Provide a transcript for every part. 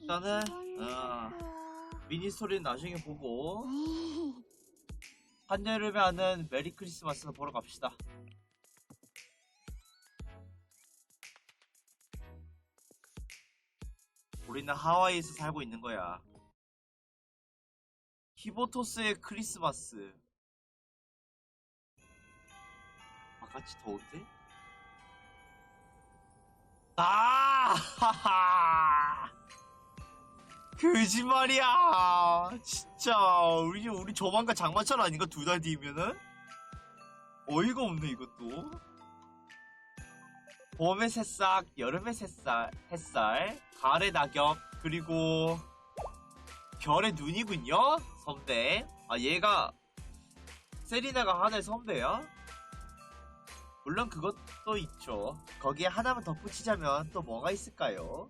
일단은 미니 스토리는 나중에 보고 한여름에 하는 메리 크리스마스는 보러 갑시다. 우리는 하와이에서 살고 있는 거야. 히보토스의 크리스마스. 바깥이 더운데? 하하! 거짓말이야! 진짜, 우리 조만간 장마철 아닌가? 2달 뒤면은? 어이가 없네, 이것도. 봄의 새싹, 여름의 햇살, 가을의 낙엽, 그리고 별의 눈이군요? 선배. 얘가 세리나가 하나의 선배야? 물론 그것도 있죠. 거기에 하나만 덧붙이자면 또 뭐가 있을까요?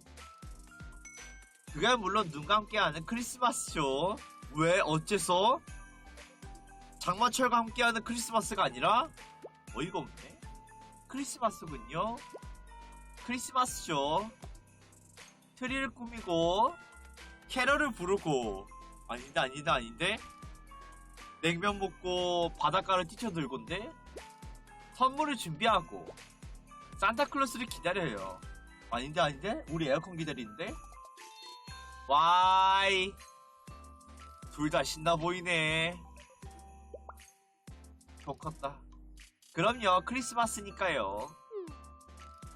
그게 물론 눈과 함께하는 크리스마스죠. 왜? 어째서? 장마철과 함께하는 크리스마스가 아니라? 어이가 없네. 크리스마스군요. 크리스마스죠. 트리를 꾸미고 캐럴을 부르고 아닌데? 냉면 먹고 바닷가를 뛰쳐들곤데? 선물을 준비하고 산타클로스를 기다려요. 아닌데? 우리 에어컨 기다리는데? 와이, 둘 다 신나 보이네. 좋겠다. 그럼요, 크리스마스니까요.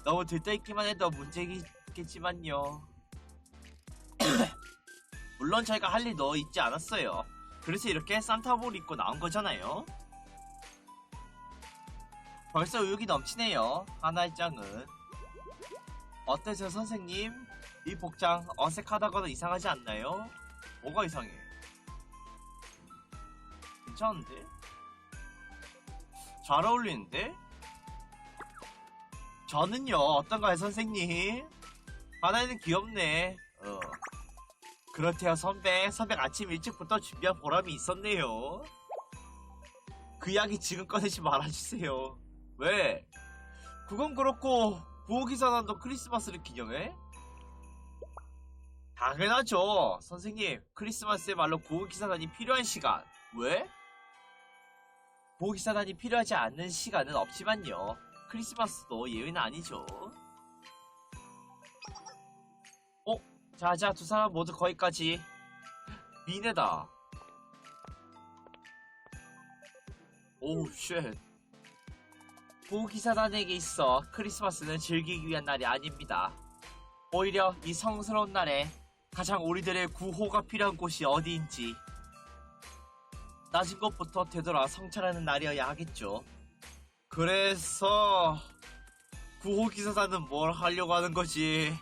너무 들떠있기만 해도 문제겠지만요. 물론 저희가 할 일도 있지 않았어요. 그래서 이렇게 산타복을 입고 나온 거잖아요. 벌써 의욕이 넘치네요. 하나의 짱은. 어때서 선생님? 이 복장 어색하다거나 이상하지 않나요? 뭐가 이상해? 괜찮은데? 잘 어울리는데? 저는요, 어떤가요, 선생님? 하나는 귀엽네. 그렇대요, 선배. 선배 아침 일찍부터 준비한 보람이 있었네요. 그 이야기 지금 꺼내지 말아주세요. 왜? 그건 그렇고, 부호기사단도 크리스마스를 기념해? 당연하죠. 선생님, 크리스마스에 말로 부호기사단이 필요한 시간. 왜? 부호기사단이 필요하지 않는 시간은 없지만요. 크리스마스도 예외는 아니죠. 자, 두 사람 모두 거기까지. 미네다. 오우, 쉣. 부호기사단에게 있어 크리스마스는 즐기기 위한 날이 아닙니다. 오히려 이 성스러운 날에 가장 우리들의 구호가 필요한 곳이 어디인지 낮은 곳부터 되돌아 성찰하는 날이어야 하겠죠. 그래서 구호기사단은 뭘 하려고 하는 거지?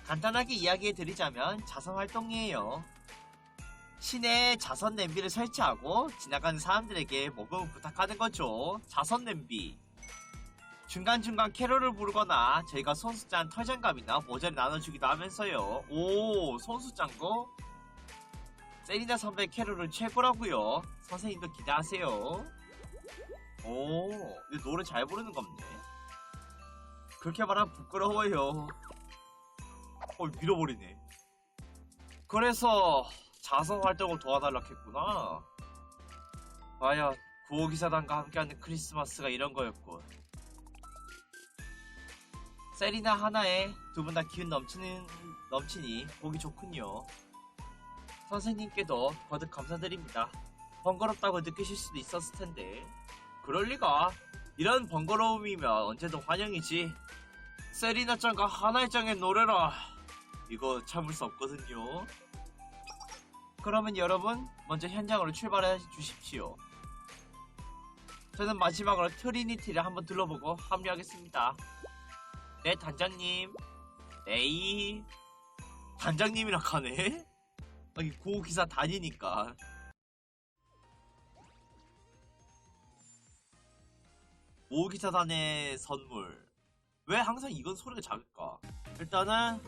간단하게 이야기해드리자면 자선활동이에요. 시내에 자선 냄비를 설치하고 지나가는 사람들에게 모금을 부탁하는 거죠. 자선 냄비. 중간중간 캐롤을 부르거나 저희가 손수짠 털장갑이나 모자를 나눠주기도 하면서요. 오, 손수짠거? 세리나 선배 캐롤은 최고라고요. 선생님도 기대하세요. 오, 근데 노래 잘 부르는 겁네. 그렇게 말하면 부끄러워요. 밀어버리네. 그래서 자선 활동을 도와달라고 했구나. 과연 구호기사단과 함께하는 크리스마스가 이런 거였군. 세리나 하나에 두 분 다 기운 넘치니 보기 좋군요. 선생님께도 거듭 감사드립니다. 번거롭다고 느끼실 수도 있었을 텐데. 그럴리가. 이런 번거로움이면 언제든 환영이지. 세리나 짱과 하나의 짱의 노래라. 이거 참을 수 없거든요. 그러면 여러분 먼저 현장으로 출발해 주십시오. 저는 마지막으로 트리니티를 한번 둘러보고 합류하겠습니다. 네, 단장님. 에이, 단장님이라 하네? 여기 구호기사 다니니까. 구호기사단의 선물. 왜 항상 이건 소리가 작을까? 일단은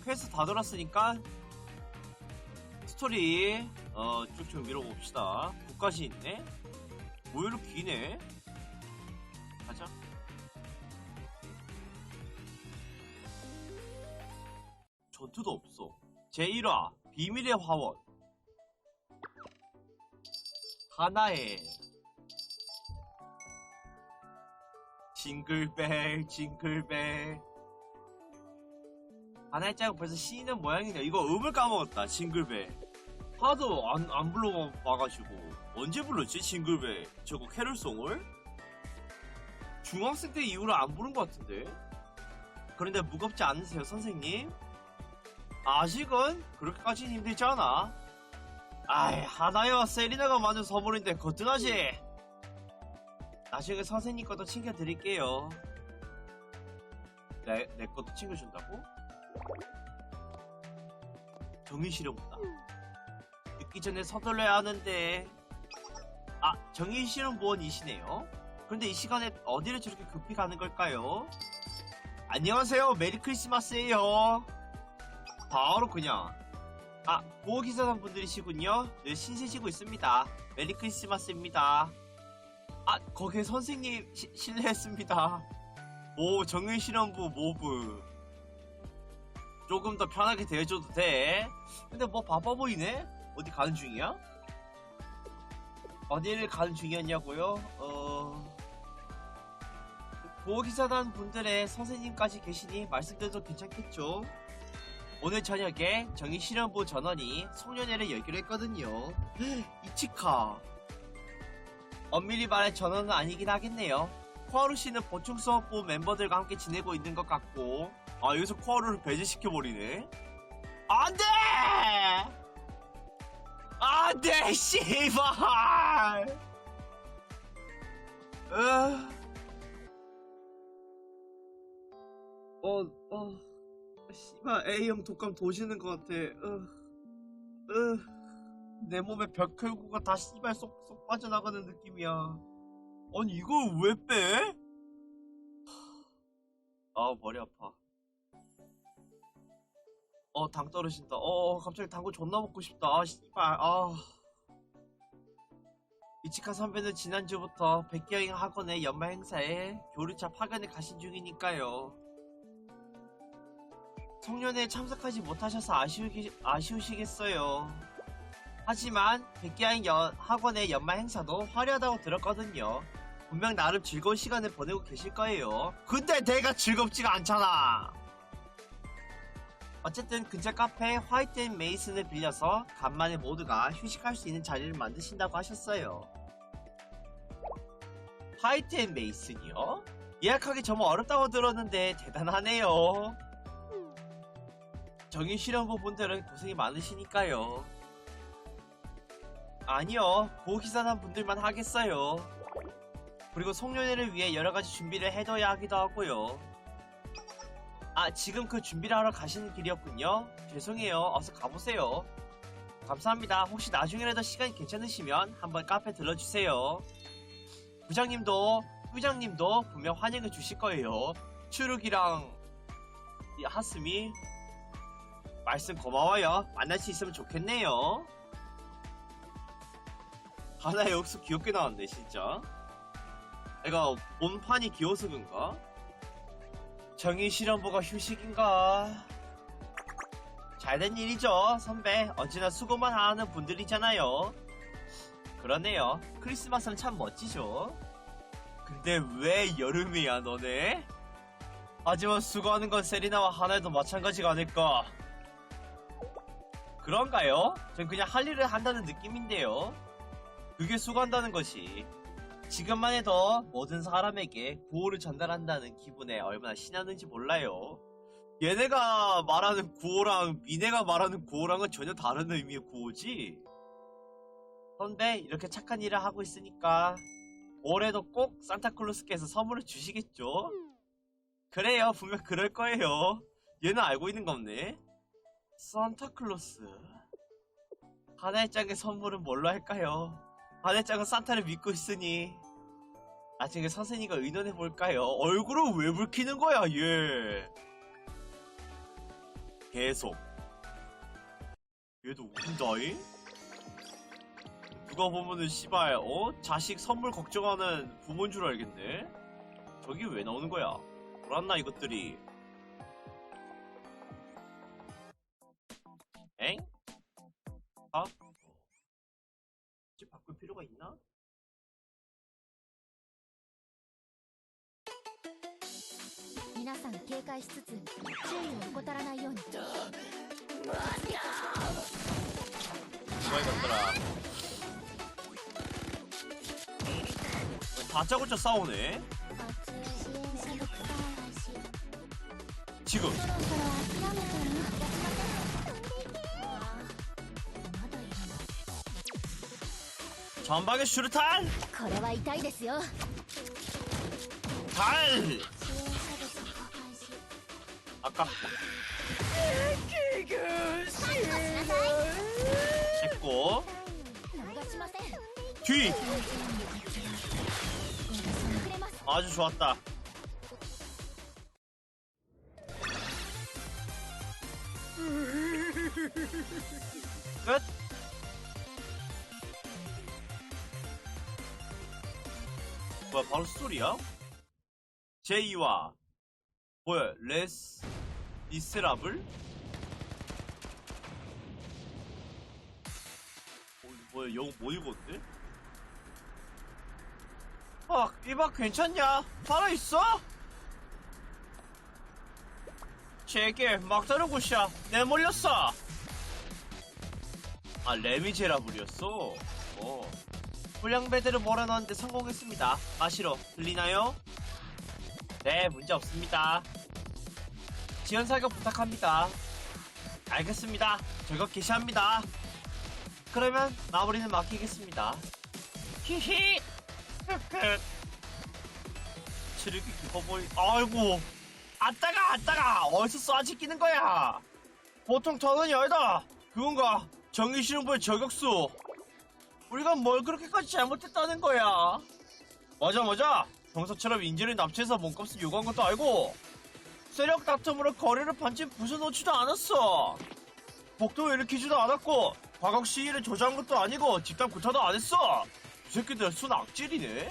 퀘스트 다 돌았으니까 스토리 쭉쭉 밀어봅시다. 9까지 있네? 뭐 이렇게 기네? 가자. 전투도 없어. 제1화 비밀의 화원. 하나에 징글벨 징글벨. 하나의 짝은 벌써 신이는 모양이네. 이거 음을 까먹었다. 징글벨 하도 안 불러봐가지고. 언제 불렀지 징글벨 저거 캐롤송을? 중학생 때 이후로 안 부른 것 같은데. 그런데 무겁지 않으세요 선생님? 아직은 그렇게까지는 힘들지 않아. 아이, 하나여 세리나가 만든 선물인데 거뜬하지. 나중에 선생님 것도 챙겨드릴게요. 내 것도 챙겨준다고? 정의실험보다 늦기 전에 서둘러야 하는데. 아, 정의실험부원이시네요. 그런데 이 시간에 어디를 저렇게 급히 가는 걸까요? 안녕하세요, 메리 크리스마스예요. 바로 그냥. 아, 보호기사단 분들이시군요. 늘 신세지고 있습니다. 메리 크리스마스입니다. 아, 거기에 선생님 실례했습니다. 오, 정의실험부 모브. 조금 더 편하게 대해줘도 돼. 근데 뭐 바빠 보이네? 어디 가는 중이야? 어디를 가는 중이었냐고요? 보호기사단 분들의 선생님까지 계시니 말씀드려도 괜찮겠죠? 오늘 저녁에 정의실험부 전원이 송년회를 열기로 했거든요. 이치카. 엄밀히 말해 전원은 아니긴 하겠네요. 코하루 씨는 보충 수업부 멤버들과 함께 지내고 있는 것 같고. 아, 여기서 코하루를 배제시켜버리네. 안돼! 안돼, 씨발! 씨발, A형 독감 도시는 것 같아. 내 몸에 벽혈구가 다 씨발 쏙쏙 빠져나가는 느낌이야. 아니, 이걸 왜 빼? 아, 머리 아파. 당 떨어진다. 갑자기 당구 존나 먹고 싶다. 아, 씨발. 이치카 선배는 지난주부터 백기여행 학원의 연말 행사에 교류차 파견에 가신 중이니까요. 송년회에 참석하지 못하셔서 아쉬우시겠어요. 하지만 백기여행 학원의 연말 행사도 화려하다고 들었거든요. 분명 나름 즐거운 시간을 보내고 계실 거예요. 근데 내가 즐겁지가 않잖아. 어쨌든 근처 카페 화이트 앤 메이슨을 빌려서 간만에 모두가 휴식할 수 있는 자리를 만드신다고 하셨어요. 화이트 앤 메이슨이요? 예약하기 정말 어렵다고 들었는데 대단하네요. 정의실험부 분들은 고생이 많으시니까요. 아니요, 보호기사단 분들만 하겠어요. 그리고 송년회를 위해 여러가지 준비를 해둬야 하기도 하고요. 아, 지금 그 준비를 하러 가시는 길이었군요. 죄송해요. 어서 가보세요. 감사합니다. 혹시 나중에라도 시간이 괜찮으시면 한번 카페 들러주세요. 부장님도 분명 환영해 주실 거예요. 추룩이랑 하스미 말씀 고마워요. 만날 수 있으면 좋겠네요. 하나의 역수 귀엽게 나왔네 진짜. 내가 본판이 귀여워서 그런가? 정의실험부가 휴식인가? 잘된 일이죠 선배. 언제나 수고만 하는 분들이잖아요. 그러네요. 크리스마스는 참 멋지죠. 근데 왜 여름이야 너네? 하지만 수고하는 건 세리나와 하나도 마찬가지가 아닐까. 그런가요? 전 그냥 할 일을 한다는 느낌인데요. 그게 수고한다는 것이 지금만 해도 모든 사람에게 구호를 전달한다는 기분에 얼마나 신나는지 몰라요. 얘네가 말하는 구호랑 미네가 말하는 구호랑은 전혀 다른 의미의 구호지. 선배, 이렇게 착한 일을 하고 있으니까 올해도 꼭 산타클로스께서 선물을 주시겠죠? 그래요, 분명 그럴 거예요. 얘는 알고 있는 거 없네. 산타클로스. 하나의 짝의 선물은 뭘로 할까요? 하나의 짝은 산타를 믿고 있으니 나중에 선생님과 의논해볼까요? 얼굴을 왜 붉히는 거야 얘. 계속 얘도 운다잉? 누가 보면은 씨발 자식 선물 걱정하는 부모인 줄 알겠네. 저기 왜 나오는 거야? 돌았나 이것들이. 엥? 아? 굳이 바꿀 필요가 있나? 皆さん警戒しつつ注意を怠らないように。 뭐야 이것들아. 다짜고짜 싸우네. 지금 전방에 슈르탄! これは痛いですよ。 달! 아깝고 했고 逃しません。 뒤! くれます。 아주 좋았다. 끝? 뭐야 바로 스토리야? 제이와 뭐야 레스 미세라블? 뭐야 영어 뭐 읽었는데? 아 이봐 괜찮냐? 살아있어? 제게 막다른 곳이야 내몰렸어. 아 레미제라블이었어. 불량배들을 몰아넣는데 성공했습니다. 마시로 들리나요? 네 문제없습니다. 지원사격 부탁합니다. 알겠습니다. 저격 개시합니다. 그러면 마무리는 맡기겠습니다. 히히 치르기 기뻐보이. 아이고 아따가 어디서 쏴지 끼는 거야. 보통 전원이 아니다. 그건가 정의실험부의 저격수. 우리가 뭘 그렇게까지 잘못했다는 거야. 맞아 평소처럼 인재를 납치해서 몸값을 요구한 것도 알고 세력 다툼으로 거리를 반쯤 부숴놓지도 않았어. 폭도 일으키지도 않았고 과거 시위를 조장한 것도 아니고 집단 구타도 안 했어. 이 새끼들 순 악질이네.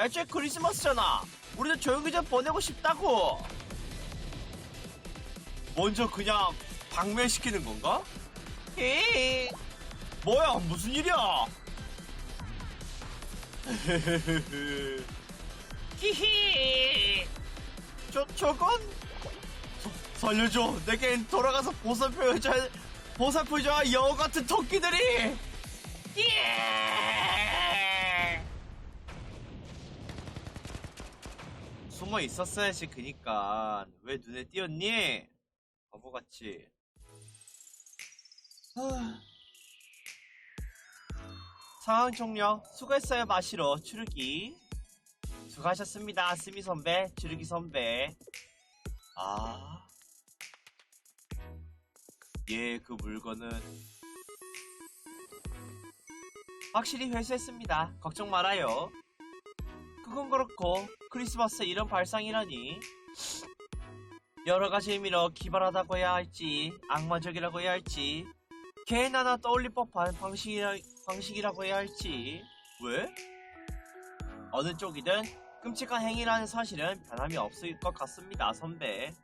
애초에 크리스마스잖아. 우리도 조용히 좀 보내고 싶다고. 먼저 그냥 방매시키는 건가? 에이 뭐야 무슨 일이야. 히히 저건 살려줘. 내겐 돌아가서 보살펴줘야 여우 같은 토끼들이. 예! 숨어 있었어야지. 그니까 왜 눈에 띄었니? 바보같이. 상황 종료. 수고했어요 마시로 추르기. 수고하셨습니다 스미 선배 추르기 선배. 그 물건은 확실히 회수했습니다. 걱정 말아요. 그건 그렇고 크리스마스에 이런 발상이라니. 여러가지 의미로 기발하다고 해야 할지 악마적이라고 해야 할지 개인 하나 떠올릴 법한 방식이라고 해야 할지. 왜? 어느 쪽이든 끔찍한 행위라는 사실은 변함이 없을 것 같습니다 선배.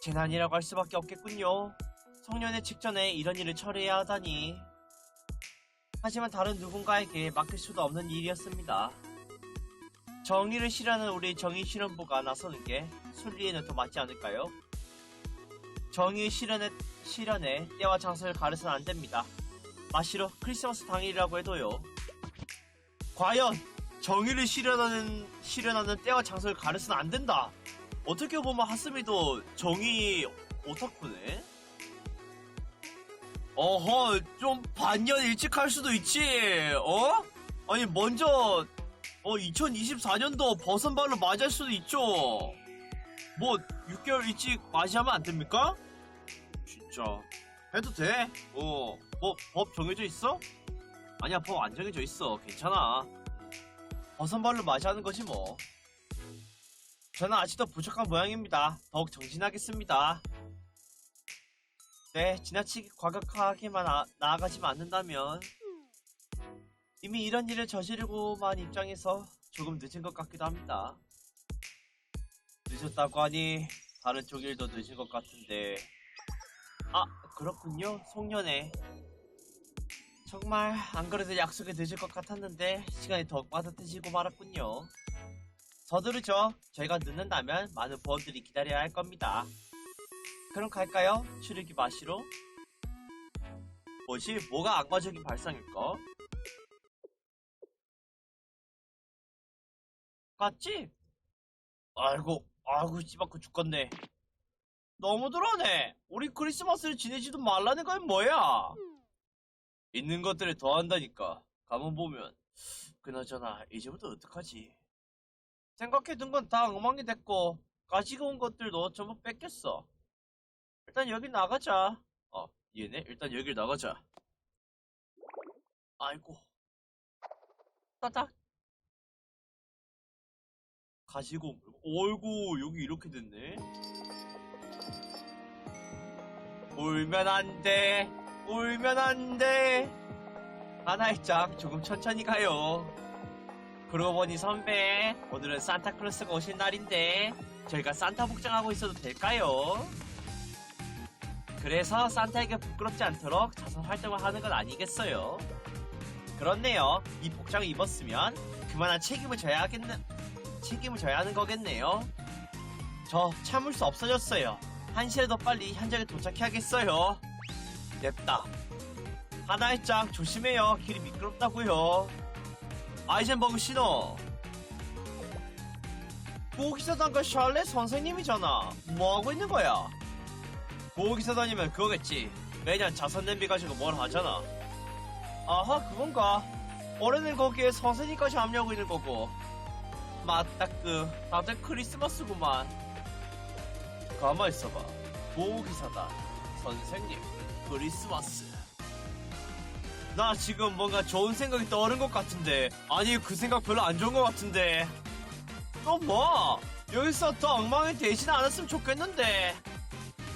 재난이라고 할 수밖에 없겠군요. 송년회 직전에 이런 일을 처리해야 하다니. 하지만 다른 누군가에게 맡길 수도 없는 일이었습니다. 정의를 실현하는 우리 정의실현부가 나서는 게 순리에는 더 맞지 않을까요? 정의의 실현에 때와 장소를 가려서는 안됩니다. 마시로 크리스마스 당일이라고 해도요. 과연 정의를 실현하는 때와 장소를 가려서는 안된다. 어떻게 보면 하스미도 정의 오타쿠네? 어허 좀 반년 일찍 할 수도 있지. 아니 먼저 2024년도 버선발로 맞이할 수도 있죠. 뭐 6개월 일찍 맞이하면 안됩니까? 진짜 해도 돼. 뭐 법 정해져 있어? 아니야 법 안 정해져 있어. 괜찮아. 버선발로 맞이하는 거지 뭐. 저는 아직도 부족한 모양입니다. 더욱 정진하겠습니다. 네, 지나치게 과격하게만 나아가지만 않는다면 이미 이런 일을 저지르고 만 입장에서 조금 늦은 것 같기도 합니다. 늦었다고 하니 다른 쪽 일도 늦은 것 같은데 아, 그렇군요. 송년회. 정말 안 그래도 약속이 늦을 것 같았는데 시간이 더욱 빠듯해지고 말았군요. 서두르죠. 저희가 늦는다면 많은 부원들이 기다려야 할 겁니다. 그럼 갈까요? 추르기 마시러? 뭐지? 뭐가 악마적인 발상일까? 갔지? 아이고 씨발고 죽겠네. 너무 들어네. 우리 크리스마스를 지내지도 말라는 건 뭐야? 있는 것들을 더한다니까. 가만 보면. 그나저나 이제부터 어떡하지? 생각해둔 건 다 엉망이 됐고 가지고 온 것들도 전부 뺏겼어. 일단 여기 나가자. 얘네 일단 여길 나가자. 아이고. 따닥. 가지고 온 물건. 어이구 여기 이렇게 됐네. 울면 안 돼. 울면 안 돼. 하나의 짝 조금 천천히 가요. 그러고 보니 선배, 오늘은 산타클로스가 오신 날인데 저희가 산타 복장하고 있어도 될까요? 그래서 산타에게 부끄럽지 않도록 자선 활동을 하는 건 아니겠어요? 그렇네요. 이 복장을 입었으면 그만한 책임을 져야 하는 거겠네요. 저 참을 수 없어졌어요. 1시라도 빨리 현장에 도착해야겠어요. 냅다. 하나의 짝 조심해요. 길이 미끄럽다고요. 아이젠버그 신호. 보호기사단과 샬레 선생님이잖아. 뭐하고 있는 거야? 보호기사단이면 그거겠지. 매년 자선 냄비 가지고 뭘 하잖아. 아하 그건가. 올해는 거기에 선생님까지 합류하고 있는 거고. 맞다 다들 크리스마스구만. 가만 있어봐. 보호기사단 선생님 크리스마스. 나 지금 뭔가 좋은 생각이 떠오른 것 같은데. 아니 그 생각 별로 안 좋은 것 같은데. 또 뭐? 여기서 더 엉망이 되진 않았으면 좋겠는데.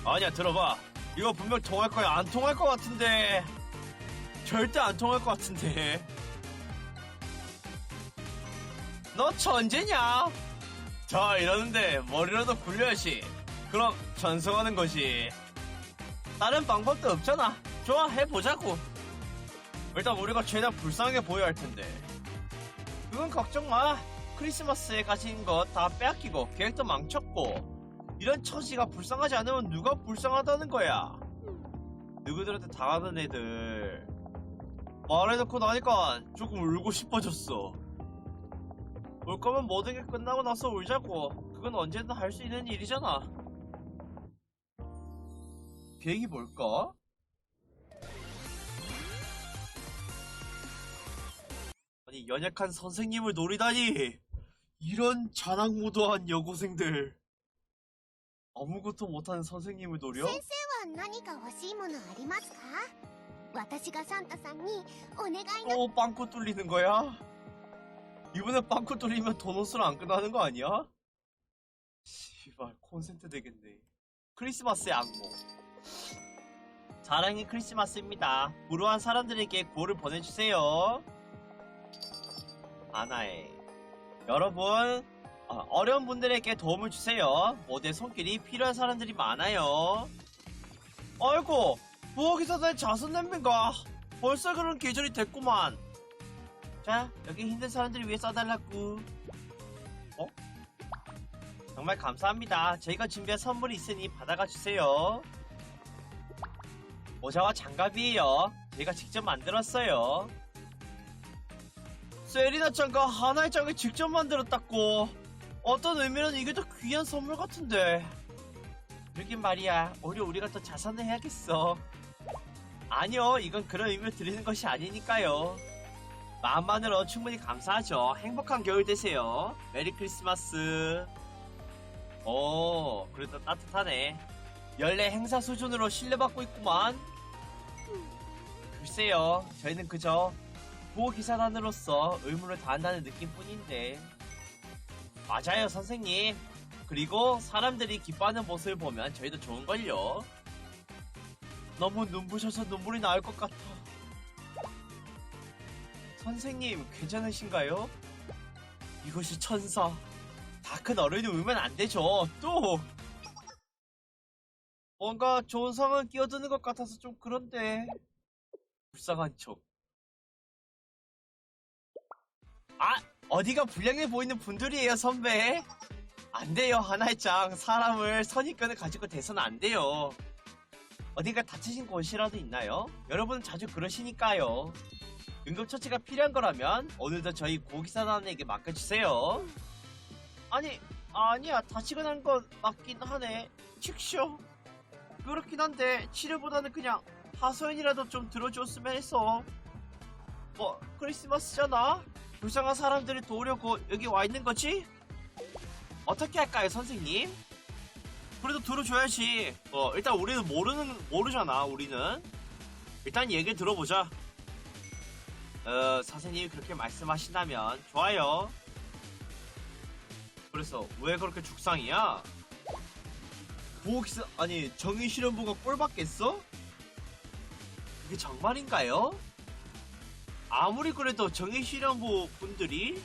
아니야 들어봐. 이거 분명 통할 거야. 안 통할 것 같은데. 절대 안 통할 것 같은데. 너 천재냐? 자 이러는데 머리라도 굴려야지. 그럼 전송하는 거지. 다른 방법도 없잖아. 좋아 해보자고. 일단 우리가 최대한 불쌍하게 보여야 할 텐데. 그건 걱정 마. 크리스마스에 가진 거 다 빼앗기고 계획도 망쳤고 이런 처지가 불쌍하지 않으면 누가 불쌍하다는 거야. 누구들한테 당하는 애들 말해놓고 나니까 조금 울고 싶어졌어. 울 거면 모든 게 끝나고 나서 울자고. 그건 언제든 할 수 있는 일이잖아. 계획이 뭘까? 아니 연약한 선생님을 노리다니. 이런 자랑무도한 여고생들. 아무것도 못하는 선생님을 노려? 先生は何か欲しいものありますか？私がサンタさんにお願いの。 또 빵꾸 뚫리는 거야? 이번에 빵꾸 뚫리면 도넛으로 안 끝나는 거 아니야? 씨발 콘센트 되겠네. 크리스마스의 악몽. 사랑의 크리스마스입니다. 불우한 사람들에게 구호를 보내주세요. 하나에 여러분 어려운 분들에게 도움을 주세요. 모두의 손길이 필요한 사람들이 많아요. 아이고 부엌에서는 자선 냄비인가. 벌써 그런 계절이 됐구만. 자 여기 힘든 사람들을 위해 써달라고. 정말 감사합니다. 저희가 준비한 선물이 있으니 받아가 주세요. 모자와 장갑이에요. 저희가 직접 만들었어요. 세리나 짱가 하나의 짱을 직접 만들었다고. 어떤 의미로는 이게 더 귀한 선물 같은데. 그러긴 말이야. 오히려 우리가 더 자선을 해야겠어. 아니요 이건 그런 의미로 드리는 것이 아니니까요. 마음만으로 충분히 감사하죠. 행복한 겨울 되세요. 메리 크리스마스. 오 그래도 따뜻하네. 연례 행사 수준으로 신뢰받고 있구만. 글쎄요 저희는 그저 보호기사단으로서 의무를 다한다는 느낌뿐인데. 맞아요 선생님. 그리고 사람들이 기뻐하는 모습을 보면 저희도 좋은걸요. 너무 눈부셔서 눈물이 나올 것 같아. 선생님 괜찮으신가요? 이것이 천사. 다 큰 어른이 울면 안 되죠. 또 뭔가 좋은 상황 끼어드는 것 같아서 좀 그런데. 불쌍한 척. 아, 어디가 불량해 보이는 분들이에요, 선배. 안 돼요, 하나의 짱. 사람을 선입견을 가지고 대서는 안 돼요. 어딘가 다치신 곳이라도 있나요? 여러분은 자주 그러시니까요. 응급처치가 필요한 거라면 오늘도 저희 고기사단에게 맡겨주세요. 아니야. 다치고 난 건 맞긴 하네. 칙쇼. 그렇긴 한데 치료보다는 그냥 하소연이라도 좀 들어줬으면 해서. 뭐 크리스마스잖아? 불쌍한 사람들을 도우려고 여기 와 있는 거지? 어떻게 할까요, 선생님? 그래도 들어줘야지. 일단 우리는 모르잖아, 우리는. 일단 얘기 들어보자. 선생님이 그렇게 말씀하신다면, 좋아요. 그래서, 왜 그렇게 죽상이야? 정의실험부가 꼴받겠어? 이게 정말인가요? 아무리 그래도 정의실험부 분들이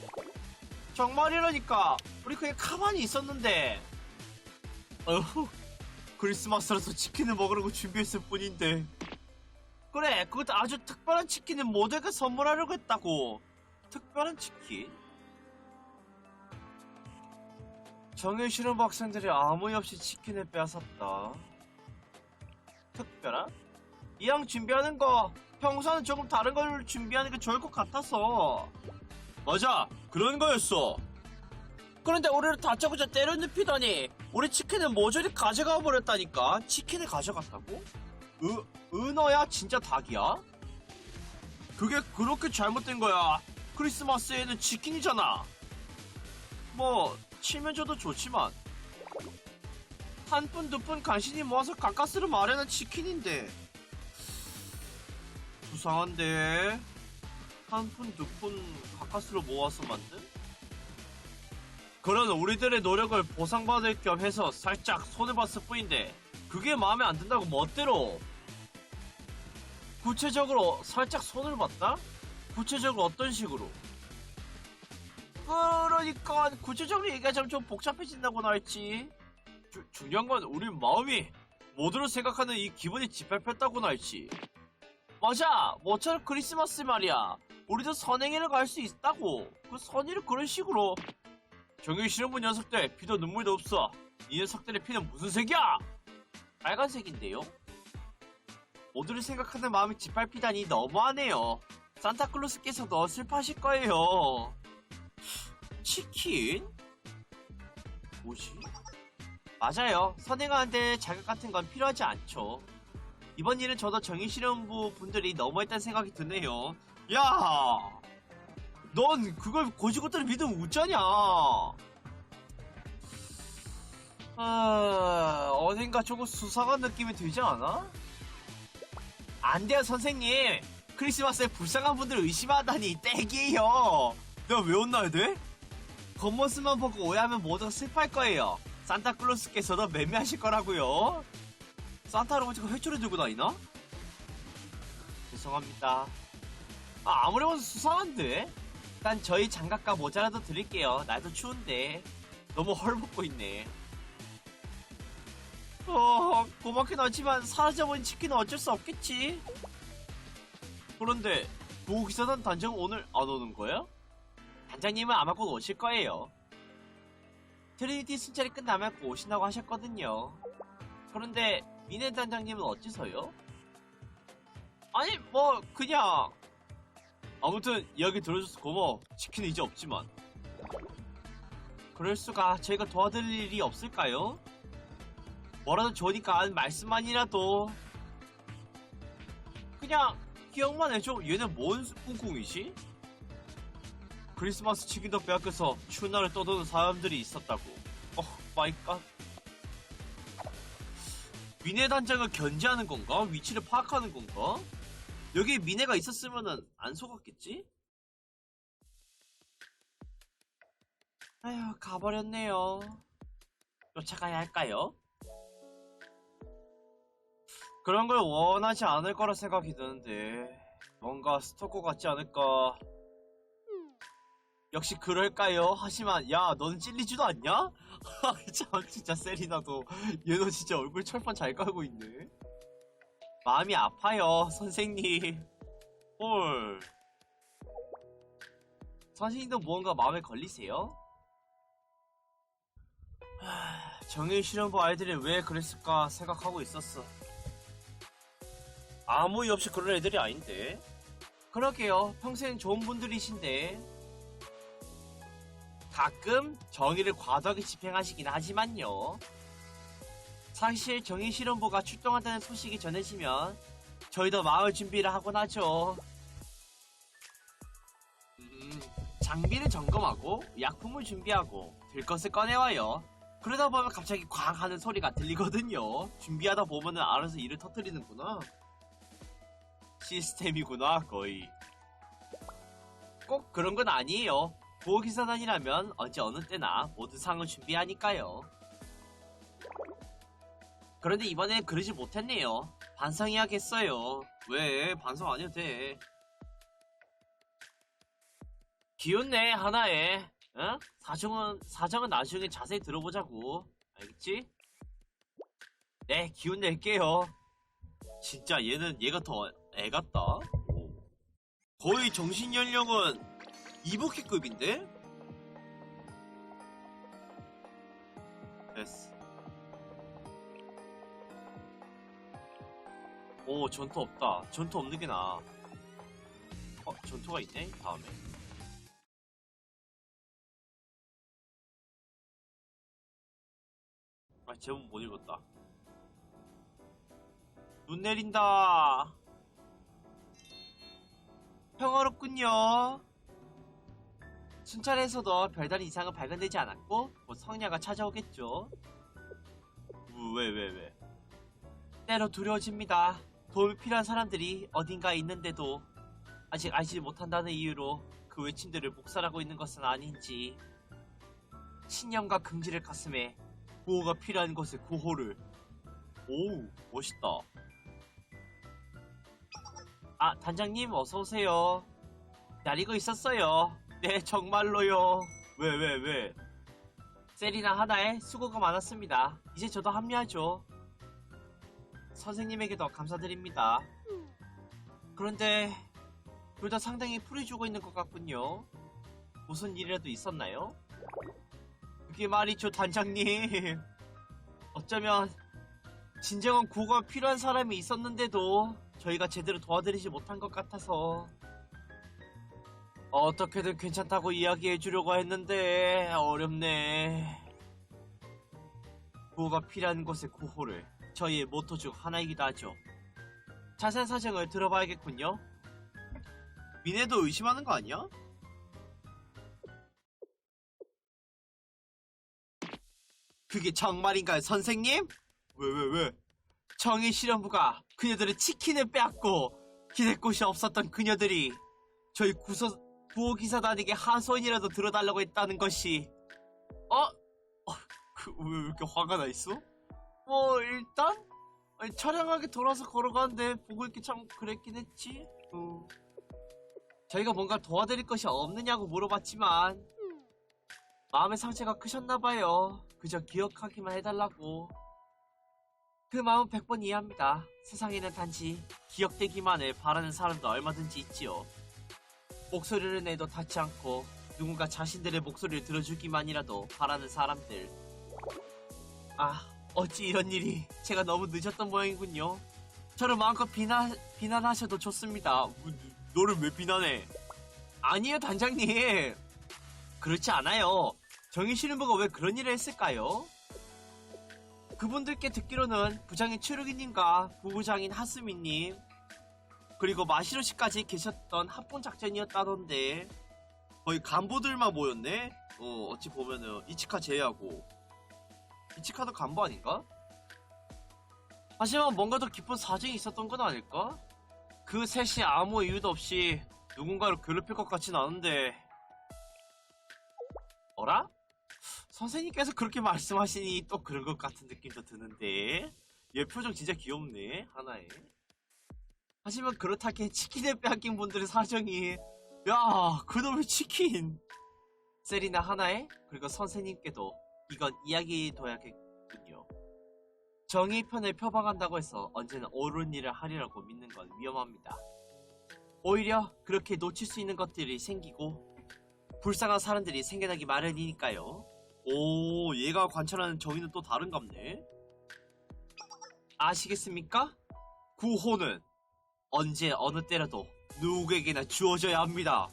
정말이라니까 우리 그냥 가만히 있었는데. 크리스마스라서 치킨을 먹으려고 준비했을 뿐인데. 그래, 그것도 아주 특별한 치킨을 모두에게 선물하려고 했다고. 특별한 치킨? 정의실험부 학생들이 아무 이유 없이 치킨을 빼앗았다. 특별한? 이왕 준비하는 거 평소와는 조금 다른 걸 준비하는 게 좋을 것 같아서. 맞아, 그런 거였어. 그런데 우리를 다짜고짜 때려 눕히더니 우리 치킨을 모조리 가져가 버렸다니까. 치킨을 가져갔다고? 은어야? 진짜 닭이야? 그게 그렇게 잘못된 거야. 크리스마스에는 치킨이잖아. 뭐 치면 줘도 좋지만 한 푼 두 푼 간신히 모아서 가까스로 마련한 치킨인데. 수상한데. 한 푼 두 푼 가까스로 모아서 만든? 그런 우리들의 노력을 보상받을 겸 해서 살짝 손을 봤을 뿐인데 그게 마음에 안 든다고 멋대로. 구체적으로 살짝 손을 봤다? 구체적으로 어떤 식으로? 그러니까 구체적으로 얘기하자면 좀 복잡해진다고나 할지. 중요한 건 우리 마음이 모두를 생각하는 이 기분이 짓밟혔다고나 할지. 맞아, 모처럼 크리스마스 말이야. 우리도 선행회를 갈 수 있다고. 그 선의를 그런 식으로. 정의 실험부 녀석들 피도 눈물도 없어. 이 녀석들의 피는 무슨 색이야? 빨간색인데요? 모두를 생각하는 마음이 짓밟히다니 너무하네요. 산타클로스께서도 슬퍼하실 거예요. 치킨? 뭐지? 맞아요. 선행하는데 자극 같은 건 필요하지 않죠. 이번 일은 저도 정의실험부 분들이 너무했다는 생각이 드네요. 야! 넌 그걸 고지고대로 믿으면 웃자냐? 어딘가 조금 수상한 느낌이 들지 않아? 안 돼요, 선생님. 크리스마스에 불쌍한 분들을 의심하다니 땡이에요. 내가 왜 혼나야 돼? 겉모습만 보고 오해하면 모두가 슬퍼할 거예요. 산타클로스께서도 매매하실 거라고요. 산타 할아버지가 회초리 들고 다니나? 죄송합니다. 아무리 봐도 수상한데? 일단 저희 장갑과 모자라도 드릴게요. 날도 추운데 너무 헐벗고 있네. 고맙긴 하지만 사라져버린 치킨은 어쩔 수 없겠지. 그런데 보호기사단 단장은 오늘 안 오는 거야? 단장님은 아마 곧 오실 거예요. 트리니티 순찰이 끝나면 곧 오신다고 하셨거든요. 그런데 미네 단장님은 어째서요? 아니 뭐 그냥. 아무튼 이야기 들어줘서 고마워. 치킨은 이제 없지만. 그럴수가. 저희가 도와드릴 일이 없을까요? 뭐라도 좋으니까 말씀만이라도. 그냥 기억만 해줘. 얘는 뭔 꿍꿍이지? 크리스마스 치킨도 빼앗겨서 추운 날을 떠도는 사람들이 있었다고. 마이 갓. 미네 단장을 견제하는 건가? 위치를 파악하는 건가? 여기에 미네가 있었으면은 안 속았겠지? 아휴, 가버렸네요. 쫓아가야 할까요? 그런 걸 원하지 않을 거라 생각이 드는데 뭔가 스토커 같지 않을까. 역시 그럴까요? 하지만 야 너는 찔리지도 않냐? 참 진짜 세리나도 얘도 진짜 얼굴 철판 잘 깔고 있네. 마음이 아파요 선생님. 헐. 선생님도 무언가 마음에 걸리세요? 정의실험부 아이들이 왜 그랬을까 생각하고 있었어. 아무 이유 없이 그런 애들이 아닌데. 그러게요. 평생 좋은 분들이신데 가끔 정의를 과도하게 집행하시긴 하지만요. 사실 정의실험부가 출동한다는 소식이 전해지면 저희도 마을 준비를 하곤 하죠. 장비를 점검하고 약품을 준비하고 들 것을 꺼내와요. 그러다 보면 갑자기 쾅 하는 소리가 들리거든요. 준비하다 보면은 알아서 일을 터뜨리는구나. 시스템이구나 거의. 꼭 그런 건 아니에요. 보호기사단이라면 언제 어느 때나 모든 상을 준비하니까요. 그런데 이번엔 그러지 못했네요. 반성해야겠어요. 왜? 반성 안 해도 돼. 기운내 하나에. 응? 사정은 나중에 자세히 들어보자고. 알겠지? 네, 기운 낼게요. 진짜 얘가 더 애 같다. 거의 정신연령은 이복희급인데? 됐어. 오, 전투 없다. 전투 없는 게 나아. 전투가 있네? 다음에. 제목 못 읽었다. 눈 내린다. 평화롭군요. 순찰에서도 별다른 이상은 발견되지 않았고 곧 성녀가 찾아오겠죠. 왜? 때로 두려워집니다. 도움이 필요한 사람들이 어딘가에 있는데도 아직 알지 못한다는 이유로 그 외침들을 묵살하고 있는 것은 아닌지. 신념과 긍지를 가슴에 구호가 필요한 곳에 구호를. 오우, 멋있다. 아, 단장님 어서오세요. 기다리고 있었어요. 네, 정말로요. 왜? 세리나 하나에 수고가 많았습니다. 이제 저도 합류하죠. 선생님에게도 감사드립니다. 그런데 둘 다 상당히 풀이 주고 있는 것 같군요. 무슨 일이라도 있었나요? 그게 말이죠, 단장님. 어쩌면 진정한 구호가 필요한 사람이 있었는데도 저희가 제대로 도와드리지 못한 것 같아서 어떻게든 괜찮다고 이야기해주려고 했는데 어렵네. 구호가 필요한 곳의 구호를 저희의 모토 중 하나이기도 하죠. 자세한 사정을 들어봐야겠군요. 미네도 의심하는 거 아니야? 그게 정말인가요, 선생님? 왜? 정의실험부가 그녀들의 치킨을 빼앗고 기댈 곳이 없었던 그녀들이 저희 구호기사단에게 하소연이라도 들어달라고 했다는 것이. 왜 이렇게 화가 나 있어? 일단 처량하게 돌아서 걸어가는데 보고 있기 참 그랬긴 했지. 저희가 뭔가 도와드릴 것이 없느냐고 물어봤지만 마음의 상처가 크셨나봐요. 그저 기억하기만 해달라고. 그 마음 100번 이해합니다. 세상에는 단지 기억되기만을 바라는 사람도 얼마든지 있지요. 목소리를 내도 닿지 않고 누군가 자신들의 목소리를 들어주기만이라도 바라는 사람들. 어찌 이런 일이. 제가 너무 늦었던 모양이군요. 저를 마음껏 비난하셔도 좋습니다. 너를 왜 비난해? 아니에요, 단장님. 그렇지 않아요. 정의실험부가 왜 그런 일을 했을까요? 그분들께 듣기로는 부장인 추르기님과 부부장인 하스미님 그리고 마시로씨까지 계셨던 합본작전이었다던데. 거의 간부들만 모였네? 어찌 보면은 이치카 제외하고. 이치카도 간부 아닌가? 하지만 뭔가 더 깊은 사정이 있었던 건 아닐까? 그 셋이 아무 이유도 없이 누군가를 괴롭힐 것 같진 않은데. 어라? 선생님께서 그렇게 말씀하시니 또 그런 것 같은 느낌도 드는데. 얘 표정 진짜 귀엽네, 하나에. 하지만 그렇다기에 치킨을 빼앗긴 분들의 사정이. 야, 그놈의 치킨. 세리나 하나에 그리고 선생님께도 이건 이야기해둬야겠군요. 정의의 편을 표방한다고 해서 언제나 옳은 일을 하리라고 믿는 건 위험합니다. 오히려 그렇게 놓칠 수 있는 것들이 생기고 불쌍한 사람들이 생겨나기 마련이니까요. 오, 얘가 관찰하는 정의는 또 다른갑네. 아시겠습니까? 구호는 언제 어느 때라도 누구에게나 주어져야 합니다.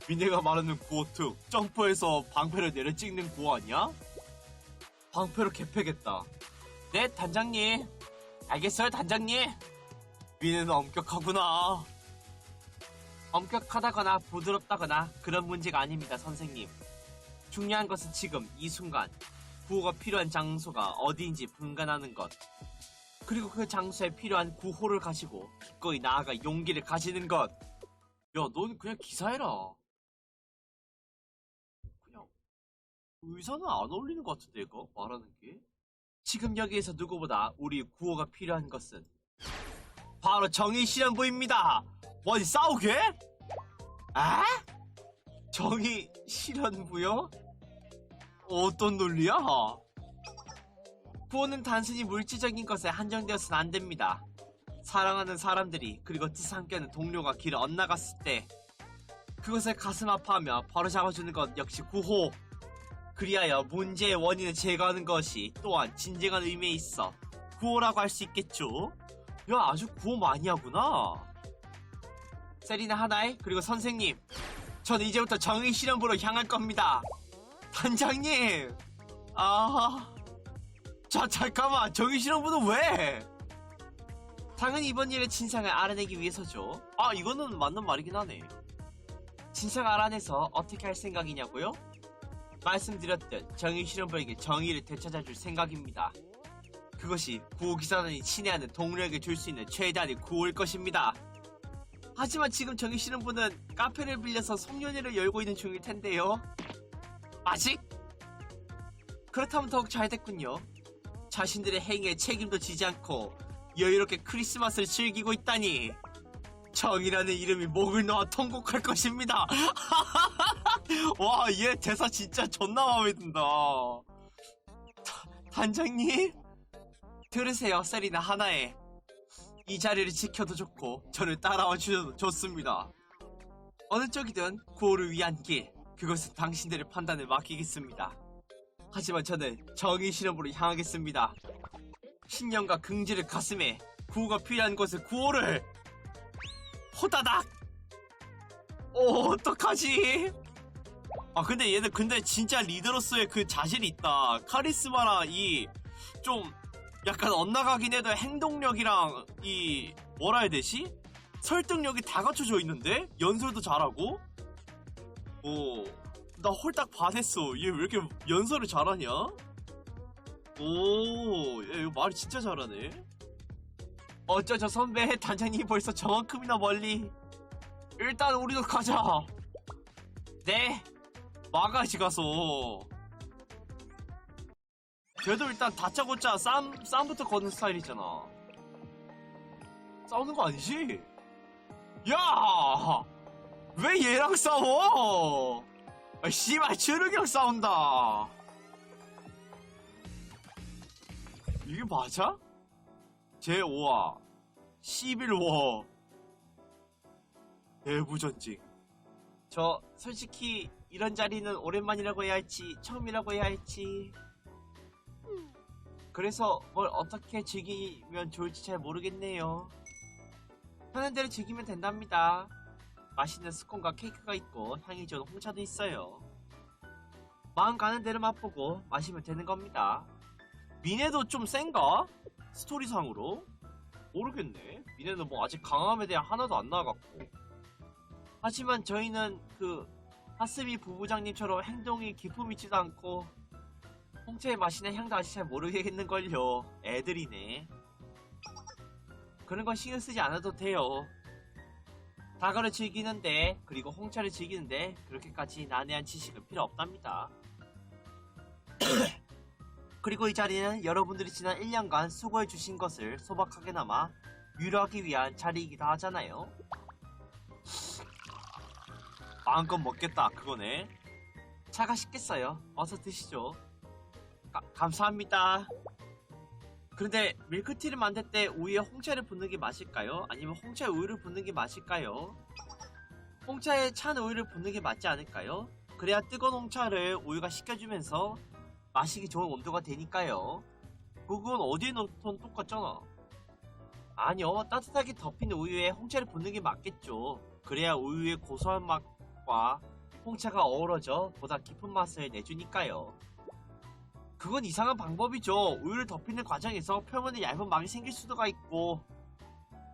미네가 말하는 구호 특 점프해서 방패를 내려 찍는 구호 아니야? 방패로 개패겠다. 네, 단장님. 알겠어요, 단장님. 미네는 엄격하구나. 엄격하다거나 부드럽다거나 그런 문제가 아닙니다, 선생님. 중요한 것은 지금 이 순간 구호가 필요한 장소가 어디인지 분간하는 것, 그리고 그 장소에 필요한 구호를 가지고 기꺼이 나아가 용기를 가지는 것. 야, 넌 그냥 기사해라. 그냥 의사는 안 어울리는 것 같은데, 이거 말하는 게. 지금 여기에서 누구보다 우리 구호가 필요한 것은 바로 정의실현부입니다. 뭐지, 싸우게? 아? 정의실현부요? 어떤 논리야? 구호는 단순히 물질적인 것에 한정되어서는 안 됩니다. 사랑하는 사람들이 그리고 뜻 함께하는 동료가 길을 엇나갔을 때 그것을 가슴 아파하며 바로잡아주는 것 역시 구호. 그리하여 문제의 원인을 제거하는 것이 또한 진정한 의미에 있어 구호라고 할 수 있겠죠. 야, 아주 구호 많이 하구나. 세리나 하나에 그리고 선생님, 전 이제부터 정의실현부로 향할 겁니다. 단장님. 자, 잠깐만. 정의실현부는 왜? 당연히 이번 일의 진상을 알아내기 위해서죠. 이거는 맞는 말이긴 하네. 진상을 알아내서 어떻게 할 생각이냐고요? 말씀드렸듯 정의실현부에게 정의를 되찾아줄 생각입니다. 그것이 구호기사단이 친애하는 동료에게 줄 수 있는 최대한의 구호일 것입니다. 하지만 지금 정의실현부는 카페를 빌려서 송년회를 열고 있는 중일 텐데요. 아직? 그렇다면 더욱 잘 됐군요. 자신들의 행위에 책임도 지지 않고 여유롭게 크리스마스를 즐기고 있다니. 정이라는 이름이 목을 놓아 통곡할 것입니다. 와, 얘 대사 진짜 존나 마음에 든다. 단장님? 들으세요, 세리나 하나에. 이 자리를 지켜도 좋고 저를 따라와 주셔도 좋습니다. 어느 쪽이든 구호를 위한 길, 그것은 당신들의 판단을 맡기겠습니다. 하지만 저는 정의실현부로 향하겠습니다. 신념과 긍지를 가슴에 구호가 필요한 곳에 구호를. 호다닥. 어떡하지? 근데 얘는 진짜 리더로서의 그 자질이 있다. 카리스마랑 이 좀 약간 엇나가긴 해도 행동력이랑 이 뭐라 해야 되지? 설득력이 다 갖춰져 있는데? 연설도 잘하고? 나 홀딱 반했어. 얘 왜 이렇게 연설을 잘하냐? 얘 이거 말이 진짜 잘하네. 어쩌죠 선배, 단장님이 벌써 저만큼이나 멀리. 일단 우리도 가자. 네, 마가지 가서. 걔도 일단 다짜고짜 쌈부터 거는 스타일이잖아. 싸우는 거 아니지? 야! 왜 얘랑 싸워? 씨발, 주르기랑 싸운다. 이게 맞아? 제5화 11워 내부전직. 저 솔직히 이런 자리는 오랜만이라고 해야 할지 처음이라고 해야 할지, 그래서 뭘 어떻게 즐기면 좋을지 잘 모르겠네요. 하는 대로 즐기면 된답니다. 맛있는 스콘과 케이크가 있고 향이 좋은 홍차도 있어요. 마음 가는 대로 맛보고 마시면 되는 겁니다. 미네도 좀 센가? 스토리상으로? 모르겠네. 미네는 뭐 아직 강함에 대한 하나도 안 나와갖고. 하지만 저희는 그 하스미 부부장님처럼 행동이 기품있지도 않고 홍차의 맛이나 향도 아직 잘 모르겠는걸요. 애들이네. 그런 건 신경 쓰지 않아도 돼요. 다가를 즐기는데, 그리고 홍차를 즐기는데 그렇게까지 난해한 지식은 필요 없답니다. 그리고 이 자리는 여러분들이 지난 1년간 수고해주신 것을 소박하게나마 위로하기 위한 자리이기도 하잖아요. 마음껏 먹겠다, 그거네. 차가 식겠어요. 어서 드시죠. 감사합니다. 그런데 밀크티를 만들 때 우유에 홍차를 붓는 게 맞을까요? 아니면 홍차에 우유를 붓는 게 맞을까요? 홍차에 찬 우유를 붓는 게 맞지 않을까요? 그래야 뜨거운 홍차를 우유가 식혀주면서 마시기 좋은 온도가 되니까요. 그건 어디에 넣던 똑같잖아. 아니요, 따뜻하게 덮인 우유에 홍차를 붓는 게 맞겠죠. 그래야 우유의 고소한 맛과 홍차가 어우러져 보다 깊은 맛을 내주니까요. 그건 이상한 방법이죠. 우유를 덮이는 과정에서 표면에 얇은 막이 생길 수가 있고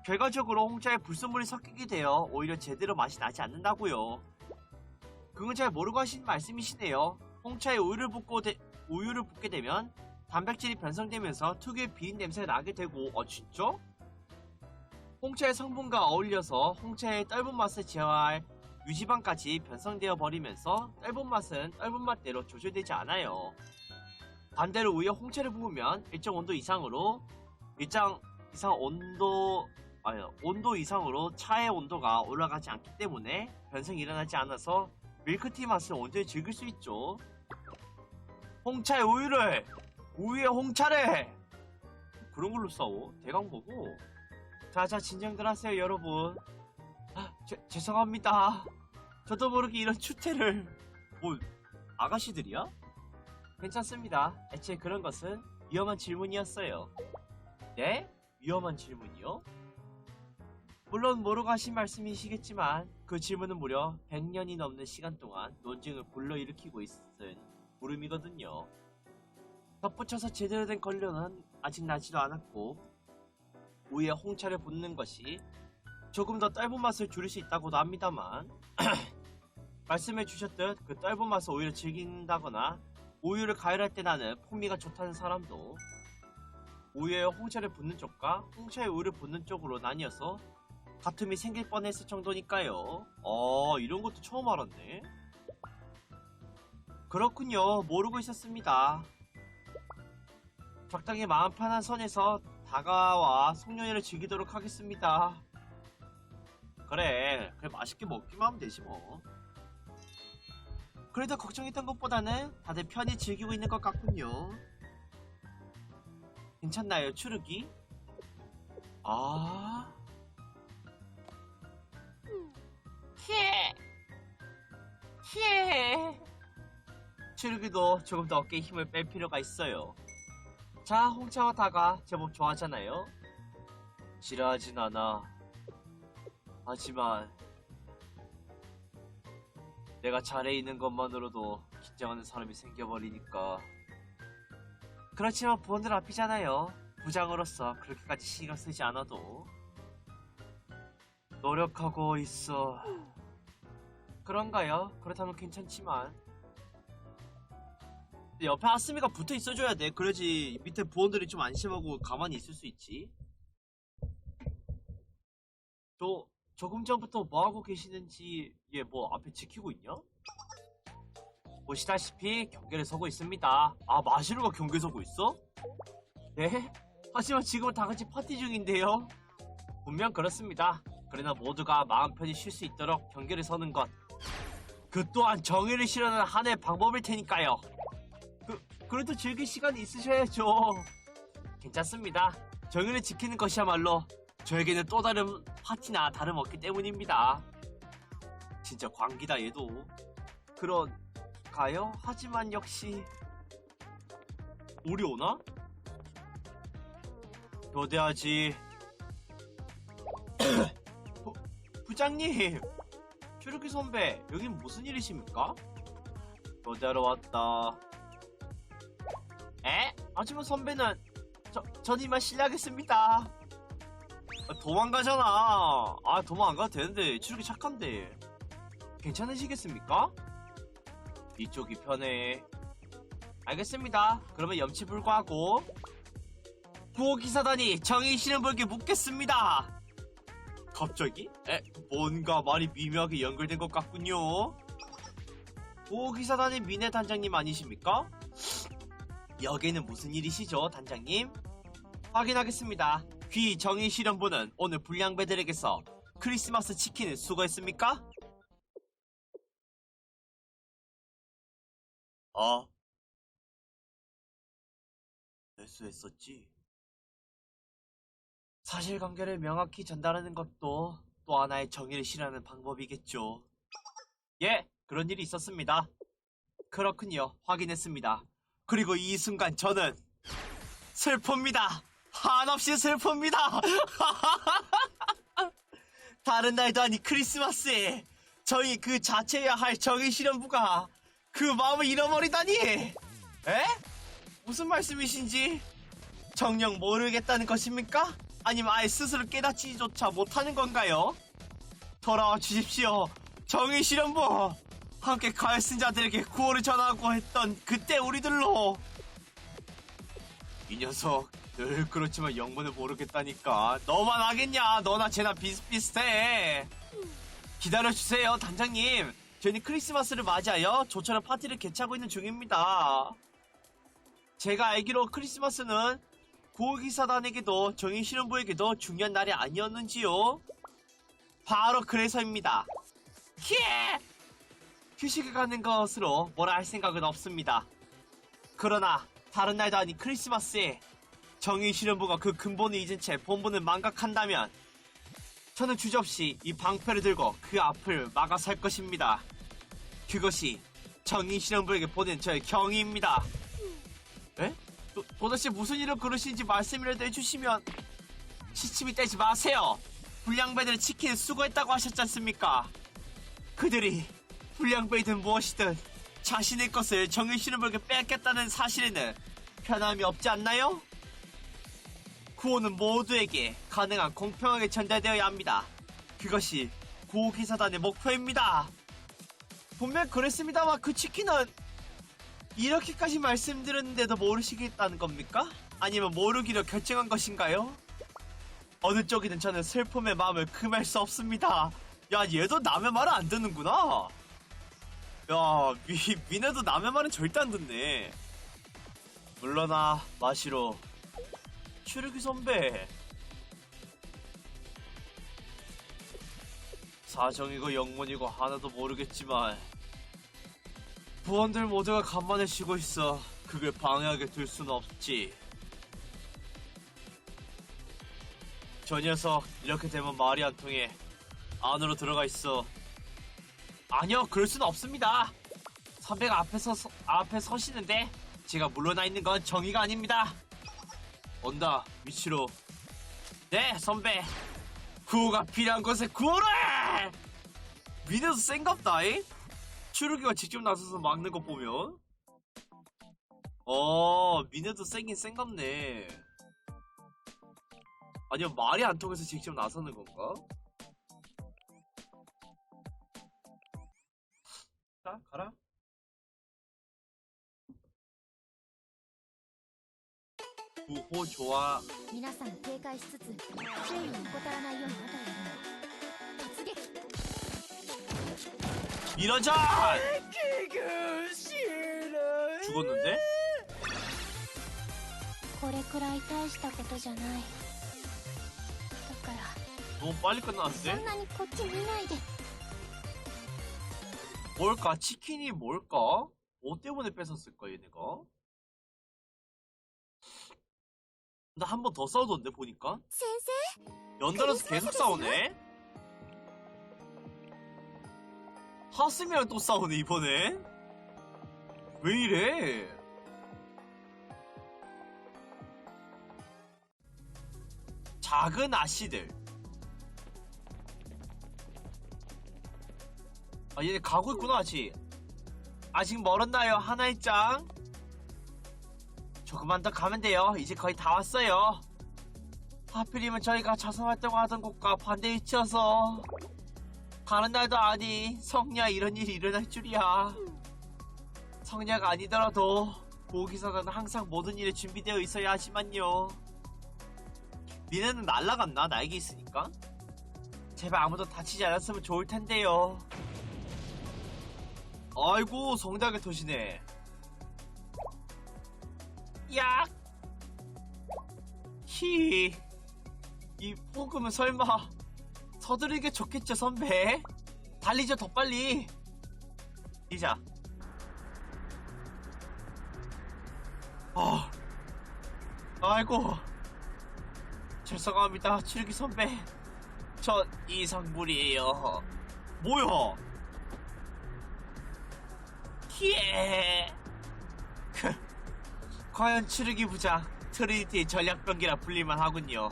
결과적으로 홍차에 불순물이 섞이게 되어 오히려 제대로 맛이 나지 않는다고요. 그건 잘 모르고 하신 말씀이시네요. 홍차에 우유를 붓게 되면 단백질이 변성되면서 특유의 비린 냄새가 나게 되고 진짜? 홍차의 성분과 어울려서 홍차의 떫은 맛을 제어할 유지방까지 변성되어 버리면서 떫은 맛은 떫은 맛대로 조절되지 않아요. 반대로 우유에 홍차를 부으면 일정 온도 이상으로 온도 이상으로 차의 온도가 올라가지 않기 때문에 변성이 일어나지 않아서 밀크티 맛을 온전히 즐길 수 있죠. 홍차에 우유에 홍차를 그런 걸로 싸워? 대강 보고. 자 진정들 하세요 여러분. 죄송합니다. 저도 모르게 이런 추태를. 뭐 아가씨들이야? 괜찮습니다. 애초에 그런 것은 위험한 질문이었어요. 네? 위험한 질문이요? 물론 모르고 하신 말씀이시겠지만 그 질문은 무려 100년이 넘는 시간 동안 논쟁을 불러일으키고 있은 물음이거든요. 덧붙여서 제대로 된 권료는 아직 나지도 않았고 우유에 홍차를 붓는 것이 조금 더 떫은 맛을 줄일 수 있다고도 합니다만 말씀해 주셨듯 그 떫은 맛을 오히려 즐긴다거나 우유를 가열할 때 나는 풍미가 좋다는 사람도 우유에 홍차를 붓는 쪽과 홍차에 우유를 붓는 쪽으로 나뉘어서 다툼이 생길 뻔했을 정도니까요. 이런 것도 처음 알았네. 그렇군요. 모르고 있었습니다. 적당히 마음 편한 선에서 다가와 송년회를 즐기도록 하겠습니다. 그래 맛있게 먹기만 하면 되지 뭐. 그래도 걱정했던 것보다는 다들 편히 즐기고 있는 것 같군요. 괜찮나요, 추르기? 추르기도 조금 더 어깨에 힘을 뺄 필요가 있어요. 자, 홍차와 다가 제법 좋아하잖아요. 싫어하진 않아. 하지만 내가 자리에 있는 것만으로도 긴장하는 사람이 생겨버리니까. 그렇지만 부원들 앞이잖아요. 부장으로서 그렇게까지 신경 쓰지 않아도 노력하고 있어. 그런가요? 그렇다면 괜찮지만 옆에 아스미가 붙어 있어줘야 돼. 그래야지 밑에 부원들이 좀 안심하고 가만히 있을 수 있지. 조금 전부터 뭐하고 계시는지 뭐 앞에 지키고 있냐? 보시다시피 경계를 서고 있습니다. 마시루가 경계 서고 있어? 네? 하지만 지금은 다같이 파티 중인데요. 분명 그렇습니다. 그러나 모두가 마음 편히 쉴 수 있도록 경계를 서는 것, 그 또한 정의를 실현하는 하나의 방법일 테니까요. 그래도 즐길 시간이 있으셔야죠. 괜찮습니다. 정의를 지키는 것이야말로 저에게는 또 다른 파티나 다름없기 때문입니다. 진짜 광기다 얘도. 그런가요? 하지만 역시 우리 오나? 교대하지. 부장님! 추르기 선배, 여긴 무슨 일이십니까? 교대하러 왔다. 에? 하지만 선배는 전 이만 실례하겠습니다. 도망가잖아. 도망 안 가도 되는데 추르기 착한데. 괜찮으시겠습니까? 이쪽이 편해. 알겠습니다. 그러면 염치불구하고 부호기사단이 정의 실현볼게 묻겠습니다. 갑자기? 뭔가 말이 미묘하게 연결된 것 같군요. 부호기사단의 미네 단장님 아니십니까? 여기는 무슨 일이시죠, 단장님? 확인하겠습니다. 귀 정의 실현부는 오늘 불량배들에게서 크리스마스 치킨을 수거했습니까? 아, 실수했었지. 사실관계를 명확히 전달하는 것도 또 하나의 정의를 실현하는 방법이겠죠. 예, 그런 일이 있었습니다. 그렇군요. 확인했습니다. 그리고 이 순간 저는 슬픕니다. 한없이 슬픕니다. 다른 날도 아니 크리스마스에 저희 그 자체여야 할 정의 실현부가 그 마음을 잃어버리다니! 에? 무슨 말씀이신지 정녕 모르겠다는 것입니까? 아니면 아예 스스로 깨닫지조차 못하는 건가요? 돌아와 주십시오. 정의 실현부! 함께 가해쓴 자들에게 구호를 전하고 했던 그때 우리들로! 이 녀석 늘 그렇지만 영문을 모르겠다니까. 너만 하겠냐? 너나 쟤나 비슷비슷해. 기다려주세요, 단장님. 저희는 크리스마스를 맞이하여 조촐한 파티를 개최하고 있는 중입니다. 제가 알기로 크리스마스는 구호기사단에게도 정의실현부에게도 중요한 날이 아니었는지요? 바로 그래서입니다. 예! 휴식을 가는 것으로 뭐라 할 생각은 없습니다. 그러나 다른 날도 아닌 크리스마스에 정의실현부가 그 근본을 잊은 채 본분을 망각한다면 저는 주저없이 이 방패를 들고 그 앞을 막아설 것입니다. 그것이 정의실현부에게 보낸 저의 경의입니다. 에? 도대체 무슨 일을 그러시는지 말씀이라도 해주시면. 시침이 떼지 마세요. 불량배들은 치킨을 수거했다고 하셨지 않습니까? 그들이 불량배이든 무엇이든 자신의 것을 정의실현부에게 뺏겠다는 사실에는 변함이 없지 않나요? 구호는 모두에게 가능한 공평하게 전달되어야 합니다. 그것이 구호기사단의 목표입니다. 분명 그랬습니다만 그 치킨은 이렇게까지 말씀드렸는데도 모르시겠다는 겁니까? 아니면 모르기로 결정한 것인가요? 어느 쪽이든 저는 슬픔의 마음을 금할 수 없습니다. 야, 얘도 남의 말을 안 듣는구나. 야, 미네도 남의 말은 절대 안 듣네. 물러나 마시로. 추르기 선배. 사정이고 영문이고 하나도 모르겠지만 부원들 모두가 간만에 쉬고 있어. 그걸 방해하게 둘 수는 없지. 저 녀석 이렇게 되면 말이 안 통해. 안으로 들어가 있어. 아니요, 그럴 수는 없습니다. 선배가 앞에 서시는데 제가 물러나 있는 건 정의가 아닙니다. 온다, 위치로. 네, 선배. 구호가 필요한 곳에 구호를! 미네도 센갑다잉? 추르기가 직접 나서서 막는 거 보면. 미네도 센긴 센갑네. 아니면 말이 안 통해서 직접 나서는 건가? 자, 가라. 구호 좋아. 皆さん警戒しつつ注意に怠らないように突撃 미러전! 죽었는데? これくらい大したことじゃないだから 너무 빨리 そ 끝나는데? んなにこっち見ないで 뭘까? 치킨이 뭘까? 뭐 때문에 뺏었을까 얘네가? 근데 한 번 더 싸우던데 보니까? 先生 연달아서 계속 싸우네? 하스미랑 또 싸우네 이번엔? 왜 이래? 작은 아씨들. 아, 얘네 가고 있구나 아직. 아직 멀었나요 하나의 짱? 조금만 더 가면 돼요. 이제 거의 다 왔어요. 하필이면 저희가 자선활동하던 곳과 반대 위치여서. 다른 날도 아니 성냐 이런 일이 일어날 줄이야. 성냐가 아니더라도 고기사는 항상 모든 일에 준비되어 있어야 하지만요. 미네는 날라갔나? 날개 있으니까? 제발 아무도 다치지 않았으면 좋을 텐데요. 아이고 성대하게 터지네. 야! 히. 이 포금은 설마 서두르게 좋겠죠 선배? 달리죠 더 빨리. 이자. 아이고. 죄송합니다, 추르기 선배. 전 이상물이에요. 뭐야? 키에. 과연 추르기 부장 트리니티 전략병기라 불릴만 하군요.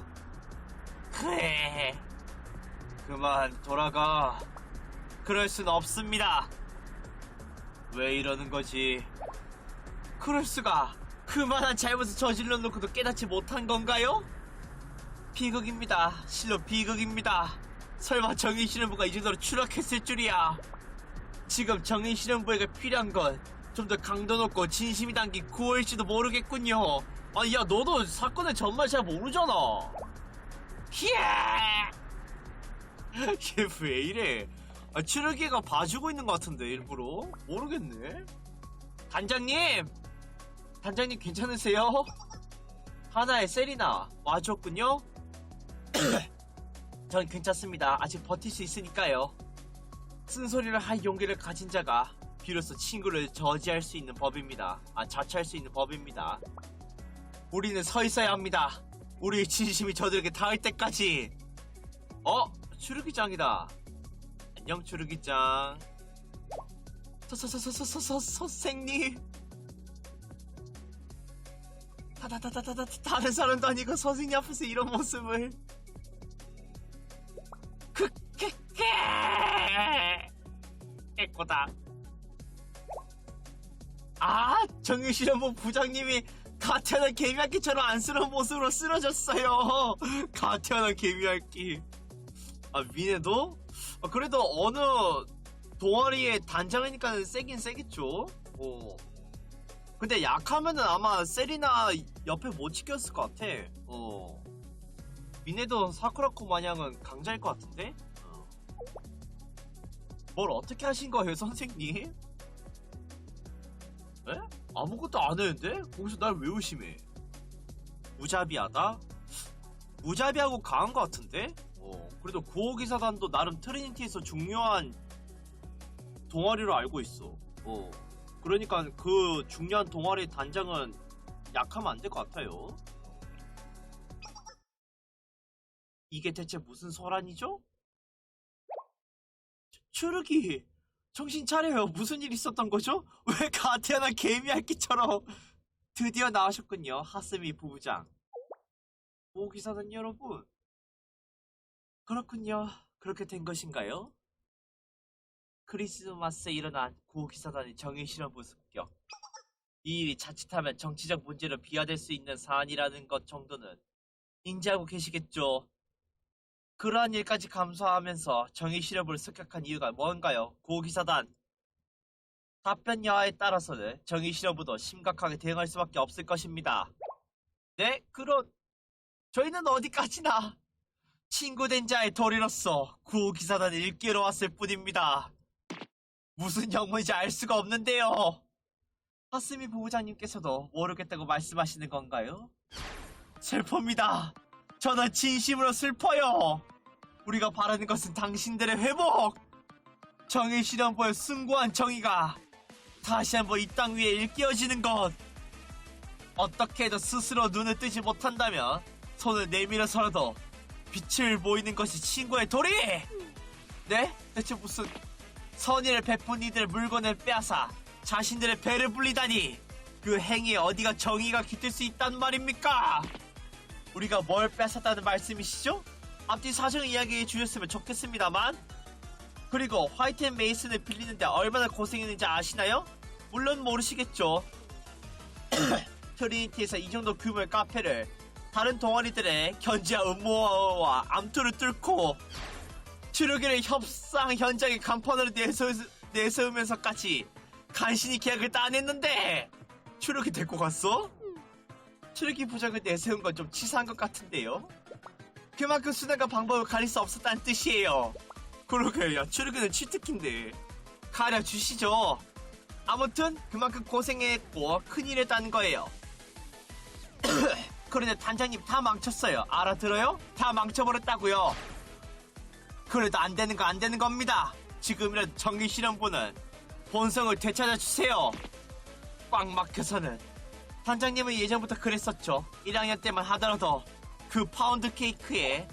그래. 그만 돌아가. 그럴 순 없습니다. 왜 이러는 거지? 그럴 수가. 그만한 잘못을 저질러 놓고도 깨닫지 못한 건가요? 비극입니다. 실로 비극입니다. 설마 정의실현부가 이 정도로 추락했을 줄이야. 지금 정의실현부에게 필요한 건 좀 더 강도 높고 진심이 담긴 구호일지도 모르겠군요. 아니, 야, 너도 사건의 전말 잘 모르잖아. 히야! 얘 왜 이래? 아, 추르기가 봐주고 있는 것 같은데, 일부러? 모르겠네. 단장님! 단장님 괜찮으세요? 하나의 세리나 와줬군요? 전 괜찮습니다. 아직 버틸 수 있으니까요. 쓴소리를 할 용기를 가진 자가 비로소 친구를 저지할 수 있는 법입니다. 자처할 수 있는 법입니다. 우리는 서 있어야 합니다. 우리의 진심이 저들에게 닿을 때까지. 추르기장이다. 안녕, 추르기장. 선생님. 다른 사람도 아니고 선생님 앞에서 이런 모습을. 깨꼬다. 정의실현부 부장님이 가태어난 개미핥기처럼 안쓰러운 모습으로 쓰러졌어요. 가태어난 개미핥기. 미네도? 그래도 어느 동아리의 단장이니까 세긴 세겠죠. 근데 약하면은 아마 세리나 옆에 못 지켰을 것 같아. 미네도 사쿠라코 마냥은 강자일 것 같은데? 뭘 어떻게 하신 거예요, 선생님? 에? 아무것도 안 했는데? 거기서 날 왜 의심해? 무자비하다? 무자비하고 강한 것 같은데? 그래도 구호기사단도 나름 트리니티에서 중요한 동아리로 알고 있어. 그러니까 그 중요한 동아리 단장은 약하면 안 될 것 같아요. 이게 대체 무슨 소란이죠? 추르기, 정신 차려요. 무슨 일 있었던 거죠? 왜 가태어난 개미핥기처럼. 드디어 나오셨군요, 하스미 부부장. 구호기사단 여러분, 그렇군요. 그렇게 된 것인가요? 크리스마스에 일어난 구호기사단의 정의실현부 습격. 이 일이 자칫하면 정치적 문제로 비화될 수 있는 사안이라는 것 정도는 인지하고 계시겠죠? 그러한 일까지 감수하면서 정의실현부를 습격한 이유가 뭔가요? 구호기사단. 답변 여하에 따라서는 정의실현부도 심각하게 대응할 수밖에 없을 것입니다. 네? 저희는 어디까지나 친구된 자의 도리로서 구호기사단을 일깨러 왔을 뿐입니다. 무슨 영문인지 알 수가 없는데요. 하스미 부부장님께서도 모르겠다고 말씀하시는 건가요? 슬픕니다. 저는 진심으로 슬퍼요. 우리가 바라는 것은 당신들의 회복. 정의실현부의 숭고한 정의가 다시 한번 이 땅 위에 일깨워지는 것. 어떻게 해도 스스로 눈을 뜨지 못한다면 손을 내밀어서라도 빛을 보이는 것이 친구의 도리! 네? 대체 무슨 선의를 베푼 이들의 물건을 빼앗아 자신들의 배를 불리다니. 그 행위에 어디가 정의가 깃들 수 있단 말입니까? 우리가 뭘 뺏었다는 말씀이시죠? 앞뒤 사정을 이야기해 주셨으면 좋겠습니다만. 그리고 화이트 앤 메이슨을 빌리는데 얼마나 고생했는지 아시나요? 물론 모르시겠죠. 트리니티에서 이 정도 규모의 카페를 다른 동아리들의 견제와 음모와 암투를 뚫고 추르기를 협상 현장의 간판으로 내세우면서까지 간신히 계약을 따냈는데 추르기 데리고 갔어? 추르기 부장을 내세운 건 좀 치사한 것 같은데요? 그만큼 수단과 방법을 가릴 수 없었다는 뜻이에요. 그러게요. 추르기는 치트키인데 가려주시죠. 아무튼 그만큼 고생했고 큰일 했다는 거예요. 그런데 단장님 다 망쳤어요. 알아들어요? 다 망쳐버렸다고요. 그래도 안 되는 거 안 되는 겁니다. 지금이라도 정의실현부는 본성을 되찾아주세요. 꽉 막혀서는 단장님은 예전부터 그랬었죠. 1학년 때만 하더라도 그 파운드 케이크에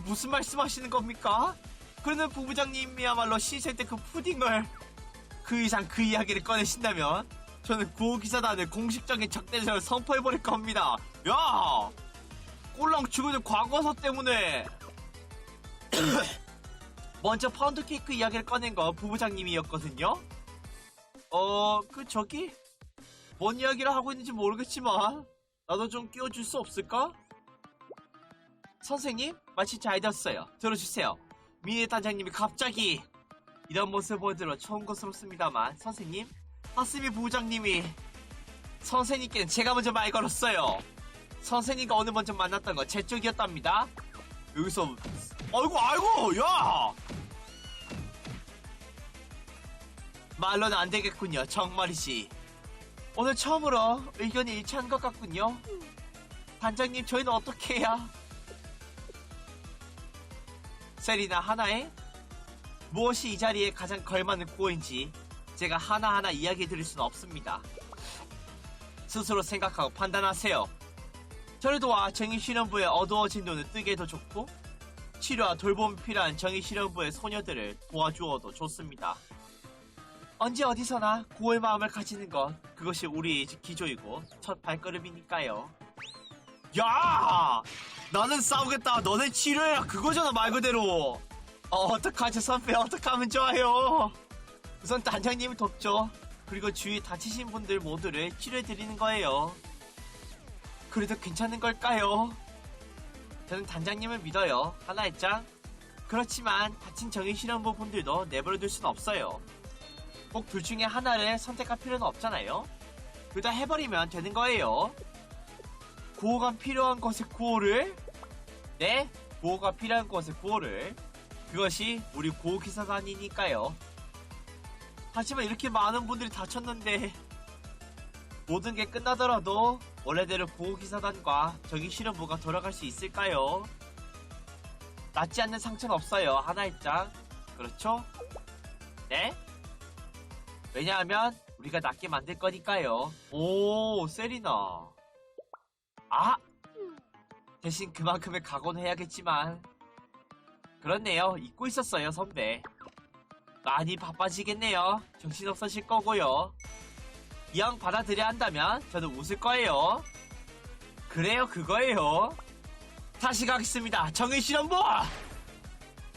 무슨 말씀하시는 겁니까? 그러는 부부장님이야말로 신생 때 그 푸딩을 그 이상 그 이야기를 꺼내신다면 저는 구호기사단을 공식적인 적대적으로 선포해버릴 겁니다. 야! 꼴랑 죽어진 과거서 때문에 먼저 파운드 케이크 이야기를 꺼낸 건 부부장님이었거든요. 저기 뭔 이야기를 하고 있는지 모르겠지만 나도 좀 끼워줄 수 없을까? 선생님, 마치 잘 됐어요. 들어주세요. 미네 단장님이 갑자기 이런 모습을 보여드려 처음 것스럽습니다만 선생님, 하스미 부부장님이 선생님께는 제가 먼저 말 걸었어요. 선생님과 오늘 먼저 만났던 건 제 쪽이었답니다. 여기서 아이고 야! 말로는 안 되겠군요. 정말이지. 오늘 처음으로 의견이 일치한 것 같군요. 단장님, 저희는 어떻게 해야? 세리나 하나에 무엇이 이 자리에 가장 걸맞는 구호인지 제가 하나하나 이야기해 드릴 수는 없습니다. 스스로 생각하고 판단하세요. 저를 도와 정의실현부의 어두워진 눈을 뜨게 해도 좋고 치료와 돌봄이 필요한 정의실현부의 소녀들을 도와주어도 좋습니다. 언제 어디서나 구호의 마음을 가지는 것, 그것이 우리의 기조이고 첫 발걸음이니까요. 야! 나는 싸우겠다, 너네 치료해라, 그거잖아. 말 그대로. 어떡하죠 선배, 어떡하면 좋아요. 우선 단장님을 돕죠. 그리고 주위 다치신 분들 모두를 치료해드리는 거예요. 그래도 괜찮은 걸까요? 저는 단장님을 믿어요. 하나의 짱. 그렇지만 다친 정의실현부 분들도 내버려둘 순 없어요. 꼭 둘 중에 하나를 선택할 필요는 없잖아요. 둘 다 해버리면 되는 거예요. 구호가 필요한 곳에 구호를, 네, 구호가 필요한 곳에 구호를. 그것이 우리 구호기사단이니까요. 하지만 이렇게 많은 분들이 다쳤는데 모든 게 끝나더라도 원래대로 구호기사단과 정의실현부가 돌아갈 수 있을까요? 낫지 않는 상처는 없어요. 하나의 짱. 그렇죠? 네? 왜냐하면 우리가 낫게 만들 거니까요. 오, 세리나. 대신 그만큼의 각오는 해야겠지만. 그렇네요. 잊고 있었어요, 선배. 많이 바빠지겠네요. 정신없으실 거고요. 이왕 받아들여야 한다면 저는 웃을 거예요. 그래요, 그거예요. 다시 가겠습니다. 정의실현부!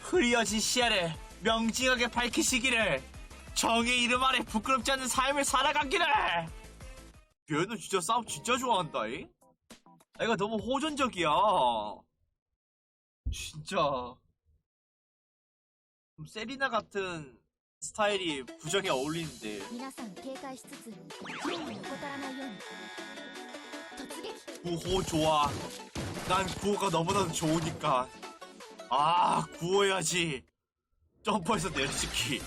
흐리어진 시야를 명징하게 밝히시기를. 정의 이름 아래 부끄럽지 않은 삶을 살아가기를. 얘는 진짜 싸움 진짜 좋아한다잉? 이거 너무 호전적이야. 진짜 세리나 같은 스타일이 부정에 어울리는데. 皆さん警戒しつつ銃に怠らないように突撃 구호 좋아. 난 구호가 너무나도 좋으니까. 구호해야지. 점퍼에서 내리치기.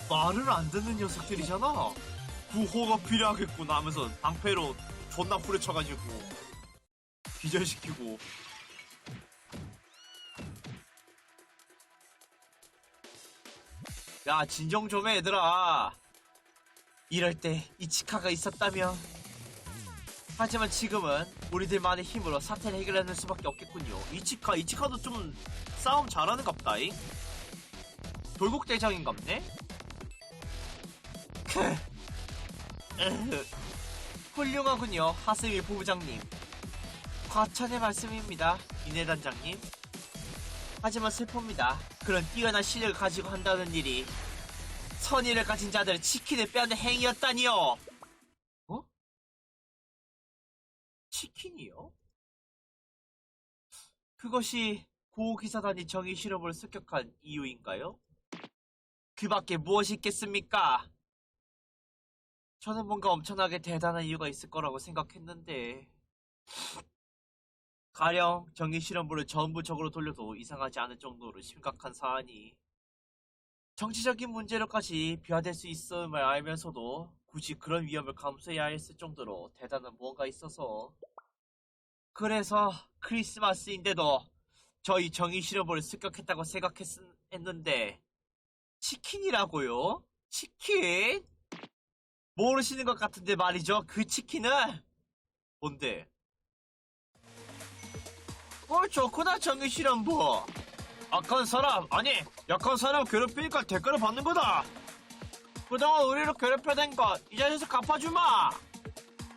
말을 안 듣는 녀석들이잖아. 구호가 필요하겠구나 하면서 방패로 존나 후려쳐가지고 기절시키고. 야, 진정 좀 해, 얘들아. 이럴 때 이치카가 있었다면. 하지만 지금은 우리들만의 힘으로 사태를 해결하는 수밖에 없겠군요. 이치카도 좀 싸움 잘하는 갑다잉. 돌국대장인갑네? 훌륭하군요, 하스미 부부장님. 과찬의 말씀입니다, 이내 단장님. 하지만 슬픕니다. 그런 뛰어난 실력을 가지고 한다는 일이 선의를 가진 자들의 치킨을 빼앗는 행위였다니요. 치킨이요? 그것이 고기사단이 정의실험을 습격한 이유인가요? 그 밖에 무엇이 있겠습니까? 저는 뭔가 엄청나게 대단한 이유가 있을 거라고 생각했는데, 가령 정의실험부를 전부적으로 돌려도 이상하지 않을 정도로 심각한 사안이 정치적인 문제로까지 비화될 수 있음을 알면서도 굳이 그런 위험을 감수해야 했을 정도로 대단한 무언가 있어서. 그래서 크리스마스인데도 저희 정의실험부를 습격했다고 생각했는데 치킨이라고요? 치킨? 모르시는 것 같은데 말이죠. 그 치킨은 뭔데? 좋구나 정의실험부. 악한 사람 아니 약한 사람 괴롭히니까 대가를 받는 거다. 그동안 우리를 괴롭혀댄 것 이 자리에서 갚아주마.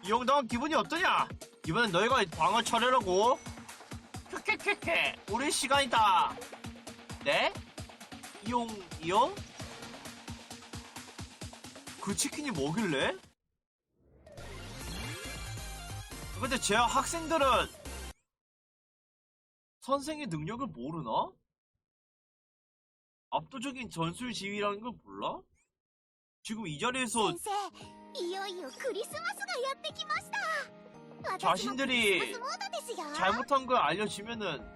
이용당한 기분이 어떠냐? 이번엔 너희가 방을 차려라고. 캐캐캐캐 우리 시간이다. 네? 이용? 그 치킨이 뭐길래? 근데 제 학생들은 선생의 능력을 모르나? 압도적인 전술 지휘라는 걸 몰라? 지금 이 자리에서 先生、いよいよクリスマスがやってきました。私もク 자신들이 リスマスモードですよ。 잘못한 걸 알려지면은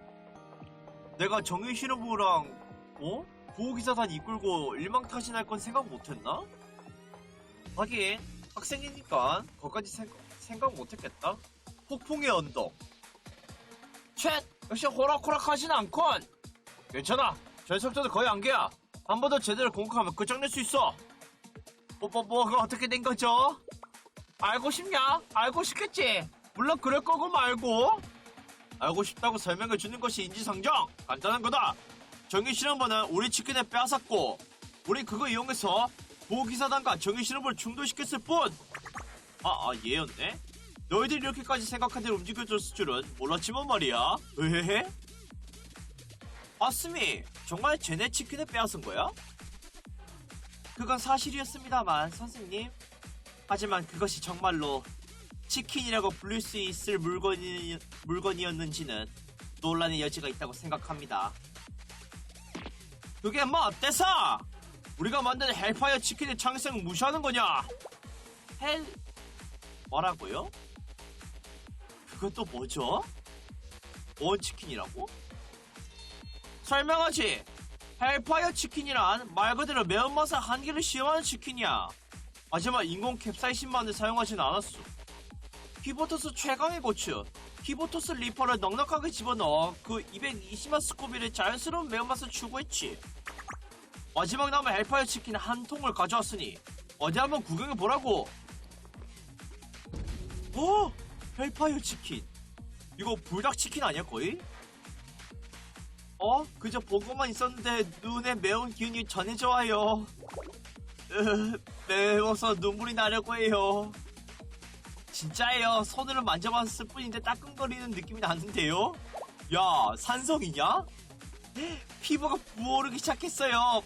내가 정의실험부랑 보호기사단 이끌고 일망타진할 건 생각 못했나? 하긴 학생이니까 거기까지 생각 못했겠다. 폭풍의 언덕. 쳇! 역시 호락호락하진 않건. 괜찮아. 전속도도 거의 안개야. 한 번 더 제대로 공격하면 끝장낼 수 있어. 뭐가 어떻게 된 거죠? 알고 싶냐? 알고 싶겠지. 물론 그럴 거고 말고. 알고 싶다고 설명해 주는 것이 인지상정. 간단한 거다. 정의실험부는 우리 치킨을 빼앗았고 우리 그거 이용해서 보호기사단과 정의실험부를 충돌시켰을 뿐. 얘였네. 너희들이 이렇게까지 생각한 대로 움직여줬을 줄은 몰랐지만 말이야. 으헤헤. 아스미, 정말 쟤네 치킨을 빼앗은 거야? 그건 사실이었습니다만 선생님. 하지만 그것이 정말로 치킨이라고 부를 수 있을 물건이었는지는 논란의 여지가 있다고 생각합니다. 그게 뭐 어때서? 우리가 만든 헬파이어 치킨의 창생을 무시하는 거냐? 뭐라고요? 그것도 뭐죠? 뭔 치킨이라고? 설명하지. 헬파이어 치킨이란 말 그대로 매운맛의 한계를 시험하는 치킨이야. 하지만 인공 캡사이신만을 사용하진 않았어. 키보토스 최강의 고추 키보토스 리퍼를 넉넉하게 집어넣어 그 220만 스코빌의 자연스러운 매운맛을 추구했지. 마지막 남은 헬파이어 치킨 한 통을 가져왔으니 어디 한번 구경해보라고. 헬파이어 치킨. 이거 불닭치킨 아니야 거의? 그저 보고만 있었는데 눈에 매운 기운이 전해져 와요. 매워서 눈물이 나려고 해요. 진짜예요. 손으로 만져봤을 뿐인데 따끔거리는 느낌이 나는데요. 야, 산성이냐? 피부가 부어오르기 시작했어요.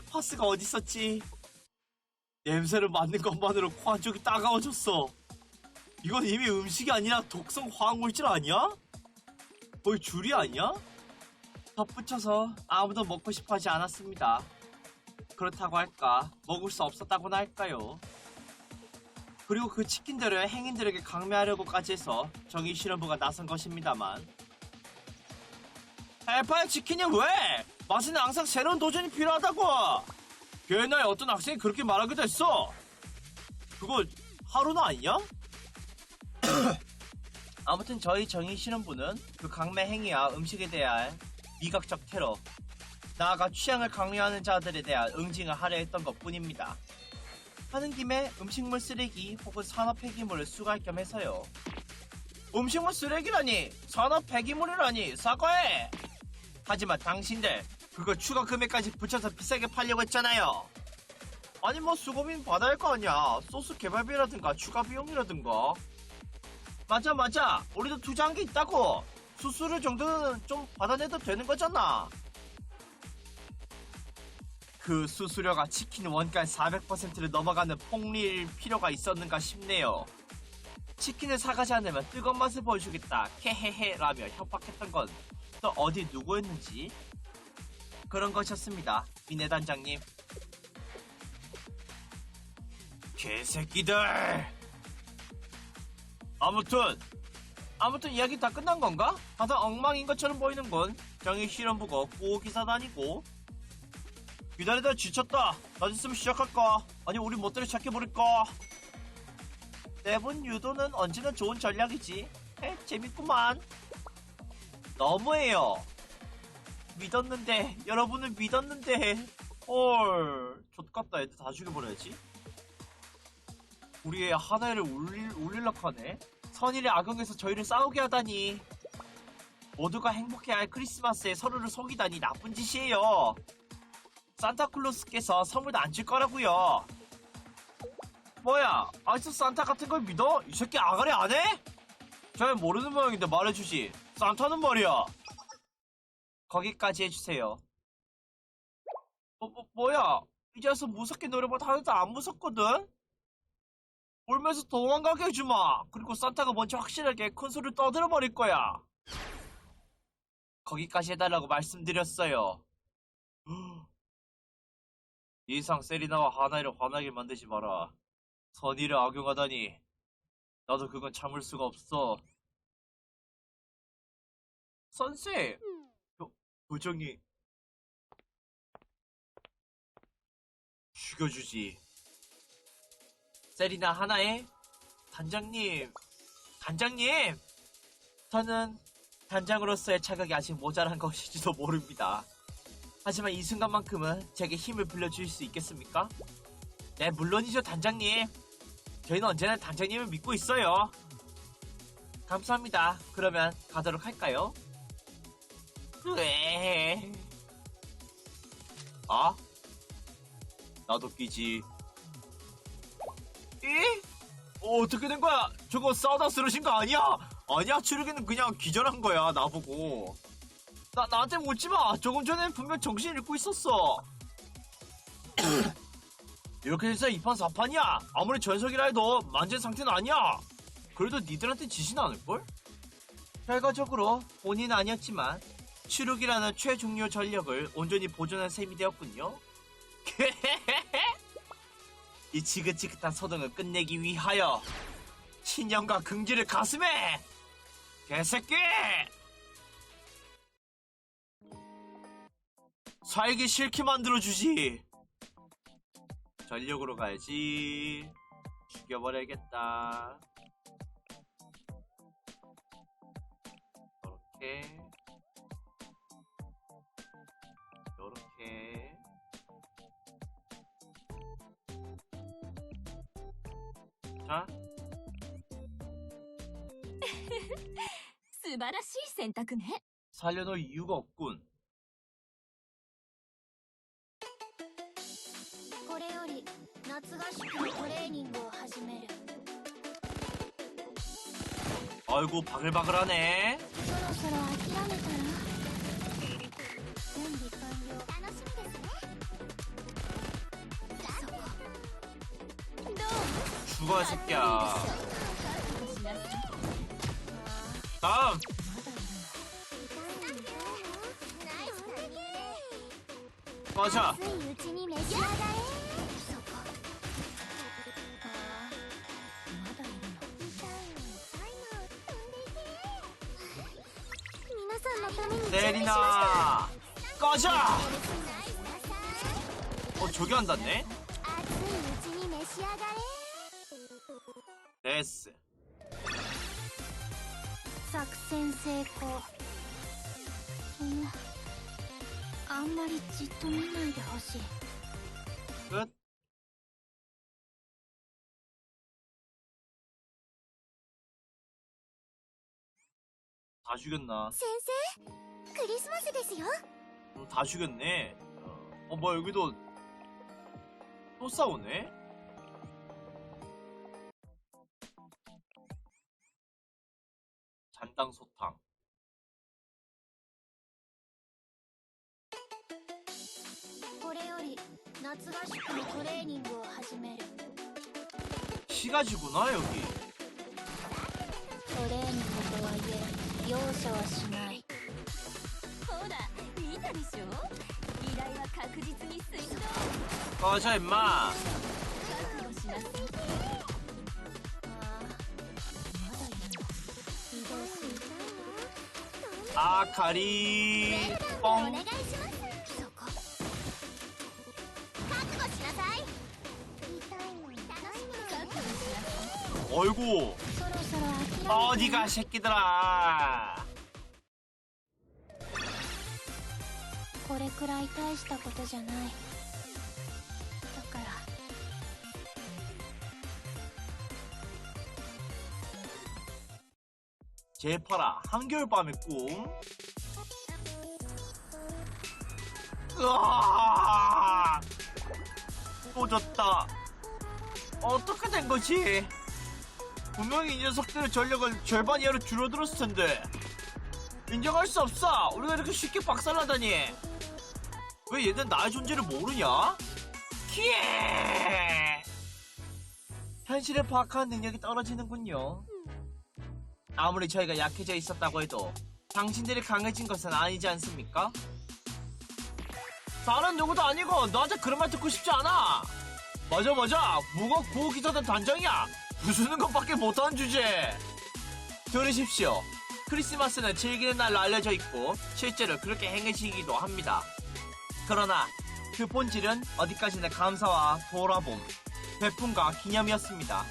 파스가 어디 있었지? 냄새를 맡는 것만으로 코 한쪽이 따가워졌어. 이건 이미 음식이 아니라 독성 화학물질 아니야? 거의 줄이 아니야? 덧붙여서 아무도 먹고 싶어 하지 않았습니다. 그렇다고 할까, 먹을 수 없었다고나 할까요? 그리고 그 치킨들을 행인들에게 강매하려고까지 해서 정의실험부가 나선 것입니다만. 헬파이어 치킨이 왜? 맛은 항상 새로운 도전이 필요하다고! 옛날에 어떤 학생이 그렇게 말하기도 했어! 그거 하루나 아니냐? 아무튼 저희 정의실험부는 그 강매 행위와 음식에 대한 미각적 테러, 나아가 취향을 강요하는 자들에 대한 응징을 하려 했던 것 뿐입니다. 하는 김에 음식물 쓰레기 혹은 산업 폐기물을 수거할 겸 해서요. 음식물 쓰레기라니, 산업 폐기물이라니, 사과해! 하지만 당신들 그거 추가 금액까지 붙여서 비싸게 팔려고 했잖아요. 아니 뭐 수고비는 받아야 할 거 아니야. 소스 개발비라든가 추가 비용이라든가. 맞아 우리도 투자한 게 있다고. 수수료 정도는 좀 받아내도 되는 거잖아. 그 수수료가 치킨 원가 400%를 넘어가는 폭리일 필요가 있었는가 싶네요. 치킨을 사가지 않으면 뜨거운 맛을 보여주겠다 캐헤헤 라며 협박했던 건 또 어디 누구였는지 그런 것이었습니다. 미네 단장님. 개새끼들. 아무튼 이야기 다 끝난 건가? 다들 엉망인 것처럼 보이는군. 정의실험부고 보호기사단이고. 기다리다 지쳤다. 나 있으면 시작할까? 아니 우리 멋대로 시작해버릴까? 내분 유도는 언제나 좋은 전략이지. 재밌구만. 너무해요. 믿었는데, 여러분을 믿었는데. 헐, 좆같다. 애들 다 죽여버려야지. 우리의 하나를 울릴락 하네. 선의를 악용해서 저희를 싸우게 하다니. 모두가 행복해야 할 크리스마스에 서로를 속이다니 나쁜 짓이에요. 산타클로스께서 선물도 안 줄 거라고요. 뭐야, 아직도 산타 같은 걸 믿어? 이 새끼 아가리 안 해? 잘 모르는 모양인데 말해주지. 산타는 말이야. 거기까지 해주세요. 뭐야, 이제 와서 무섭게 노래만 하는데 안 무섭거든? 울면서 도망가게 해주마. 그리고 산타가 먼저 확실하게 큰 소리를 떠들어버릴 거야. 거기까지 해달라고 말씀드렸어요. 이상 세리나와 하나이를 화나게 만들지 마라. 선의를 악용하다니. 나도 그건 참을 수가 없어. 선생! 도정이 죽여주지. 세리나 하나에 단장님. 저는 단장으로서의 자격이 아직 모자란 것일지도 모릅니다. 하지만 이 순간만큼은 제게 힘을 빌려주실 수 있겠습니까? 네, 물론이죠, 단장님. 저희는 언제나 단장님을 믿고 있어요. 감사합니다. 그러면 가도록 할까요? 왜? 아? 나도 끼지. 어떻게 된 거야? 저거 싸우다 쓰러진 거 아니야? 아니야, 추르기는 그냥 기절한 거야, 나보고. 나한테 묻지 마. 조금 전에 분명 정신 잃고 있었어. 이렇게 해서 2판 4판이야. 아무리 전석이라 해도 만진 상태는 아니야. 그래도 니들한테 지진 않을걸? 결과적으로 본인은 아니었지만 추룩이라는 최중요 전력을 온전히 보존한 셈이 되었군요. 이 지긋지긋한 소동을 끝내기 위하여 신념과 긍지를 가슴에! 개새끼! 살기 싫게 만들어주지. 전력으로 가야지. 죽여버려야겠다. 요렇게 요렇게. 자, 素晴らしい選択ね。 살려놓을 이유가 없군. これより夏合宿のトレーニングを始める。 아이고, 바글바글하네. そろそろ諦めたら。準備完了。楽しみですね。そこ。どう 죽어, 이 새끼야. しなさい。 다음. ナイスタイミング。 꺼져. 熱いうちに召し上がれ。そこ。ああ、まだいるの。痛いの。タイマー飛んでいて。皆さんのために準備しました。 세리나. 꺼져. ナイスなさい。 저기 한다네. 熱いうちに召し上がれ。 됐어. 作戦成功。あんまりじっと見ないでほしい。 끝. 다 죽였나? 先生、クリスマスですよ。 다 죽였네. 뭐야, 여기도 또 싸우네? 잔당소탕. これより夏合宿のトレーニングを始める。 시가지구나, 여기. トレーニングとはいえ容赦はしない。ほら、見たでしょ。依頼は確実に遂行。 꺼져, 임마. 覚悟しなさい。ああ、まだいるの。移動する。 아카리. お 뻥. 願いします。そこ。覚悟しなさい。痛いの。楽しみですね。 어이구. そろそろ諦めて。 어디가, 새끼들아. これくらい大したことじゃない。だから 제파라 한겨울밤의 꿈. 으아! 또 졌다. 어떻게 된 거지? 분명히 이 녀석들의 전력은 절반 이하로 줄어들었을 텐데. 인정할 수 없어. 우리가 이렇게 쉽게 박살나다니. 왜 얘는 나의 존재를 모르냐? 키에! 현실을 파악하는 능력이 떨어지는군요. 아무리 저희가 약해져 있었다고 해도 당신들이 강해진 것은 아니지 않습니까? 다른 누구도 아니고 너한테 그런 말 듣고 싶지 않아. 맞아 무거 구호기사단 단장이야. 부수는 것밖에 못하는 주제. 들으십시오. 크리스마스는 즐기는 날로 알려져 있고 실제로 그렇게 행해지기도 합니다. 그러나 그 본질은 어디까지나 감사와 돌아봄, 베품과 기념이었습니다.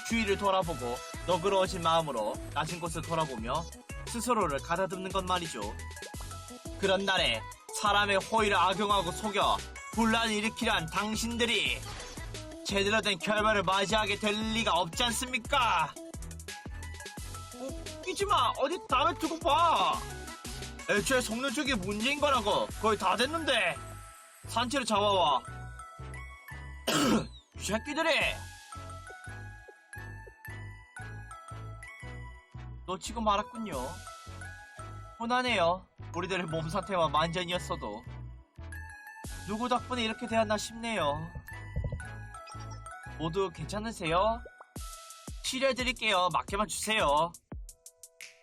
주위를 돌아보고 너그러워진 마음으로 낮은 곳을 돌아보며 스스로를 가다듬는 것 말이죠. 그런 날에 사람의 호의를 악용하고 속여 분란을 일으키려 한 당신들이 제대로 된 결말을 맞이하게 될 리가 없지 않습니까? 웃기지마. 어디 다음에 두고 봐. 애초에 속는 쪽이 문제인 거라고. 거의 다 됐는데. 산채로 잡아와. 이 새끼들이. 놓치고 말았군요. 혼하네요. 우리들의 몸 상태와 만전이었어도. 누구 덕분에 이렇게 되었나 싶네요. 모두 괜찮으세요? 치료해드릴게요. 맞게만 주세요.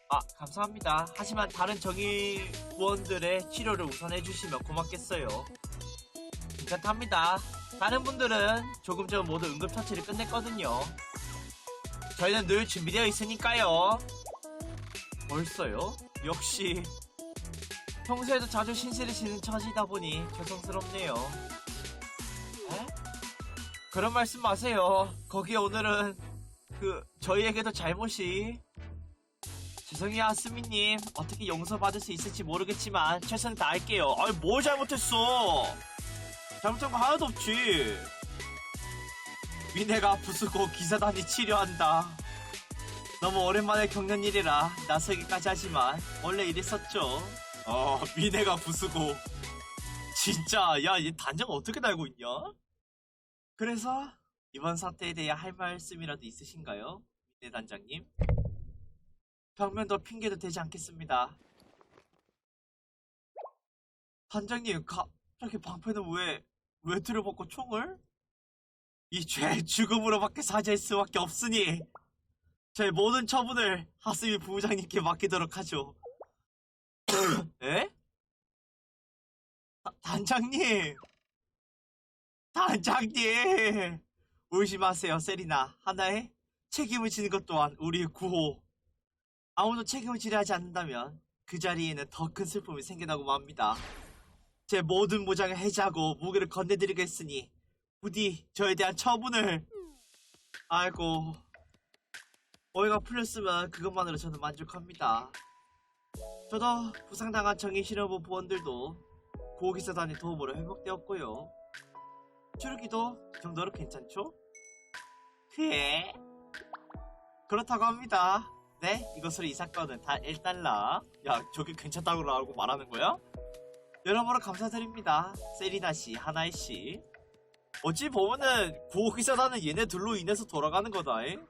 아, 감사합니다. 하지만 다른 정의구원들의 치료를 우선 해주시면 고맙겠어요. 괜찮답니다. 다른 분들은 조금 전 모두 응급처치를 끝냈거든요. 저희는 늘 준비되어 있으니까요. 벌써요? 역시 평소에도 자주 신세를 지는 처지다 보니 죄송스럽네요. 에? 그런 말씀 마세요. 거기에 오늘은 저희에게도 잘못이. 죄송해요 아스미님. 어떻게 용서받을 수 있을지 모르겠지만 최선을 다할게요. 아니 뭘 잘못했어. 잘못한 거 하나도 없지. 미네가 부수고 기사단이 치료한다. 너무 오랜만에 겪는 일이라 낯설기까지 하지만 원래 이랬었죠. 미네가 부수고. 진짜 야 얘 단정 어떻게 달고 있냐? 그래서 이번 사태에 대해 할 말씀이라도 있으신가요? 미네 단장님? 벽면도 핑계도 되지 않겠습니다. 단장님 갑자기 방패는 왜 들어먹고 총을? 이 죄 죽음으로밖에 사죄할 수밖에 없으니 저의 모든 처분을 하스미 부부장님께 맡기도록 하죠. 에? 단장님! 울지 마세요 세리나. 하나의 책임을 지는 것 또한 우리의 구호. 아무도 책임을 지려 하지 않는다면 그 자리에는 더 큰 슬픔이 생겨나고 맙니다. 제 모든 무장을 해제하고 무게를 건네드리겠으니 부디 저에 대한 처분을. 아이고 오해가 풀렸으면 그것만으로 저는 만족합니다. 저도 부상당한 정의실험부 부원들도 고기사단의 도움으로 회복되었고요. 추르기도 그 정도로 괜찮죠? 그래? 그렇다고 합니다. 네, 이것으로 이 사건은 다 1달러. 야, 저게 괜찮다고 라고 말하는 거야? 여러모로 감사드립니다. 세리나씨, 하나이씨. 어찌 보면은 고기사단은 얘네 둘로 인해서 돌아가는 거다잉?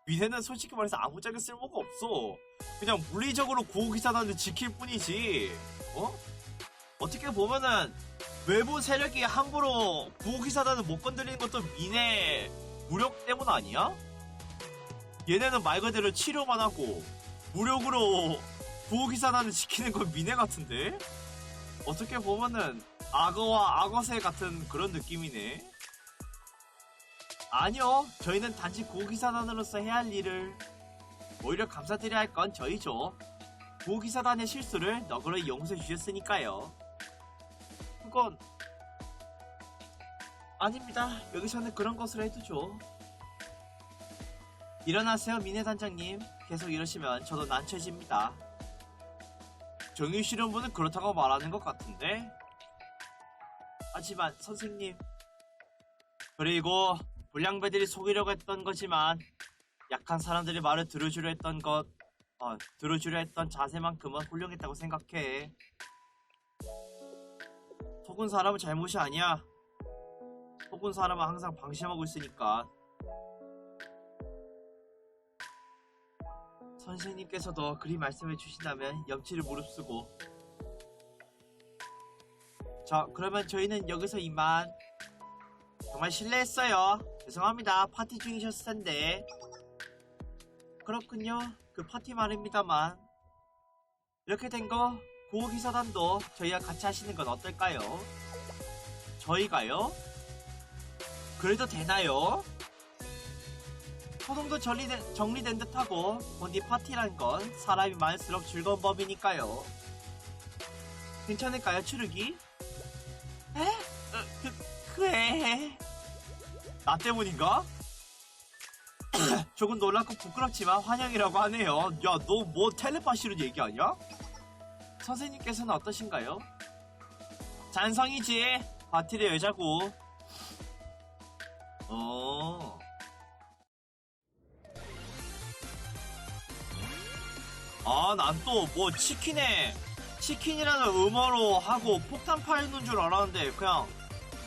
미네는 솔직히 말해서 아무짝에 쓸모가 없어. 그냥 물리적으로 고기사단을 지킬 뿐이지. 어떻게 보면은 외부 세력이 함부로 고기사단을 못 건드리는 것도 미네 무력 때문 아니야? 얘네는 말 그대로 치료만 하고 무력으로 고기사단을 지키는 건 미네 같은데? 어떻게 보면은 악어와 악어새 같은 그런 느낌이네. 아니요, 저희는 단지 고기사단으로서 해야 할 일을. 오히려 감사드려야 할 건 저희죠. 고기사단의 실수를 너그러이 용서해 주셨으니까요. 그건 아닙니다. 여기서는 그런 것으로 해두죠. 일어나세요 미네 단장님. 계속 이러시면 저도 난처해집니다. 정의실험부는 그렇다고 말하는 것 같은데. 하지만 선생님. 그리고 불량배들이 속이려고 했던 거지만 약한 사람들이 말을 들어주려 했던 것 들어주려 했던 자세만큼은 훌륭했다고 생각해. 속은 사람은 잘못이 아니야. 속은 사람은 항상 방심하고 있으니까. 선생님께서도 그리 말씀해 주신다면 염치를 무릅쓰고. 자, 그러면 저희는 여기서 이만. 정말 실례했어요. 죄송합니다. 파티 중이셨을 텐데. 그렇군요. 그 파티 말입니다만. 이렇게 된 거 구호기사단도 저희와 같이 하시는 건 어떨까요? 저희가요? 그래도 되나요? 소동도 정리된 듯하고 본디 파티란 건 사람이 많을수록 즐거운 법이니까요. 괜찮을까요, 추르기? 그래. 나 때문인가? 조금 놀랍고 부끄럽지만 환영이라고 하네요. 야, 너 뭐 텔레파시로 얘기하냐? 선생님께서는 어떠신가요? 잔성이지. 파티의 여자고. 난 또 뭐 치킨이라는 음어로 하고 폭탄 파이는 줄 알았는데 그냥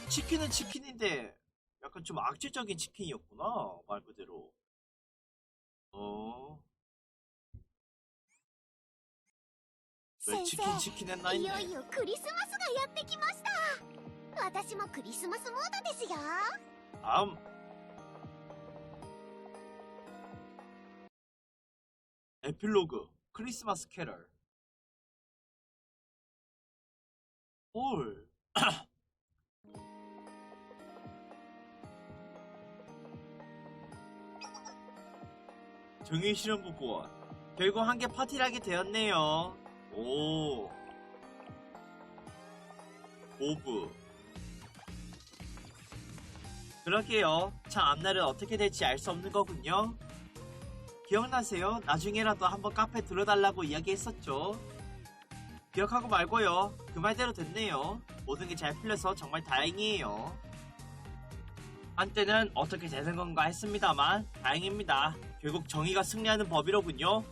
치킨은 치킨인데 약간 좀 악질적인 치킨이었구나. 말 그대로. 왜 치킨 했나 いよ 했네. いよクリスマスがやってきました。私もクリスマスモードですよ。 다음. 에필로그 크리스마스 캐럴. 헐. 정의 실험부 보안. 결국 한개 파티를 하게 되었네요. 오. 오브. 그러게요. 참 앞날은 어떻게 될지 알 수 없는 거군요. 기억나세요? 나중에라도 한번 카페 들어달라고 이야기했었죠. 기억하고 말고요. 그 말대로 됐네요. 모든 게 잘 풀려서 정말 다행이에요. 한때는 어떻게 되는 건가 했습니다만 다행입니다. 결국 정의가 승리하는 법이로군요.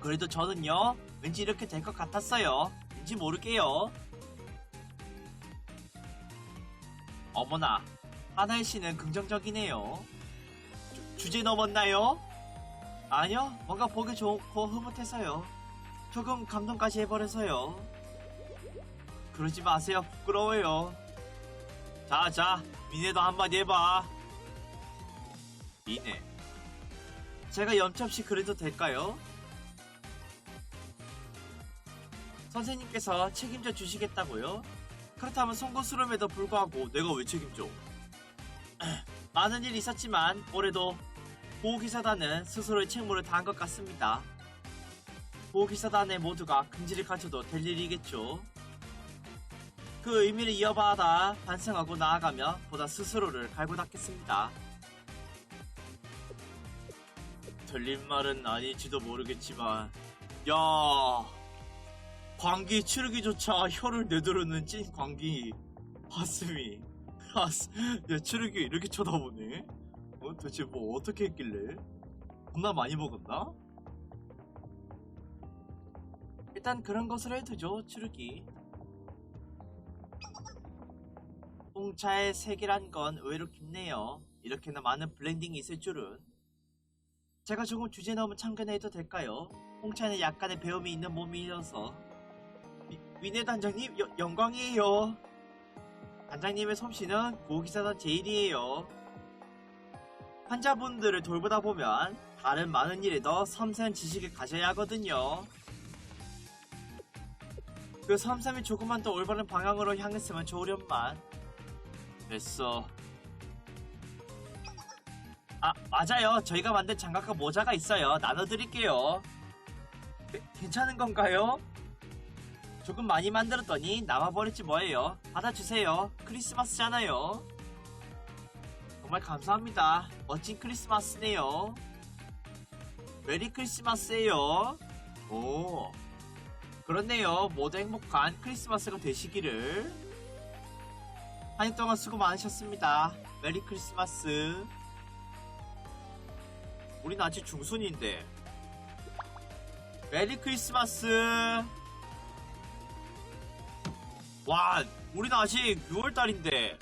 그래도 저는요, 왠지 이렇게 될 것 같았어요. 왠지 모르게요. 어머나, 하나의 씨는 긍정적이네요. 주제 넘었나요? 아니요, 뭔가 보기 좋고 흐뭇해서요. 조금 감동까지 해버려서요. 그러지 마세요. 부끄러워요. 자, 미네도 한마디 해봐. 미네. 제가 염치없이 그래도 될까요? 선생님께서 책임져 주시겠다고요? 그렇다면 송구스러움에도 불구하고 내가 왜 책임져? 많은 일이 있었지만 올해도 보호기사단은 스스로의 책무를 다한 것 같습니다. 보호기사단의 모두가 긍지를 갖춰도 될 일이겠죠. 그 의미를 이어받아 반성하고 나아가며 보다 스스로를 갈고 닦겠습니다. 들린 말은 아닐지도 모르겠지만 야, 광기 치르기조차 혀를 내두르는 찐 광기 봤음이. 야, 치르기 이렇게 쳐다보네. 도대체 뭐 어떻게 했길래? 겁나 많이 먹었나? 일단 그런 것으로 해두죠, 치르기. 홍차의 색이란 건 의외로 깊네요. 이렇게나 많은 블렌딩이 있을 줄은. 제가 조금 주제 넘은 참견을 해도 될까요? 홍차는 약간의 배움이 있는 몸이어서. 위네 단장님, 영광이에요. 단장님의 솜씨는 보호기사단 제일이에요. 환자분들을 돌보다 보면 다른 많은 일에도 섬세한 지식을 가져야 하거든요. 그 섬세함이 조금만 더 올바른 방향으로 향했으면 좋으련만. 됐어. 맞아요. 저희가 만든 장갑과 모자가 있어요. 나눠드릴게요. 괜찮은 건가요? 조금 많이 만들었더니 남아버릴지 뭐예요. 받아주세요. 크리스마스잖아요. 정말 감사합니다. 멋진 크리스마스네요. 메리 크리스마스예요. 오, 그렇네요. 모두 행복한 크리스마스가 되시기를. 한 해 동안 수고 많으셨습니다. 메리 크리스마스. 우린 아직 중순인데 메리 크리스마스. 와, 우리는 아직 6월달인데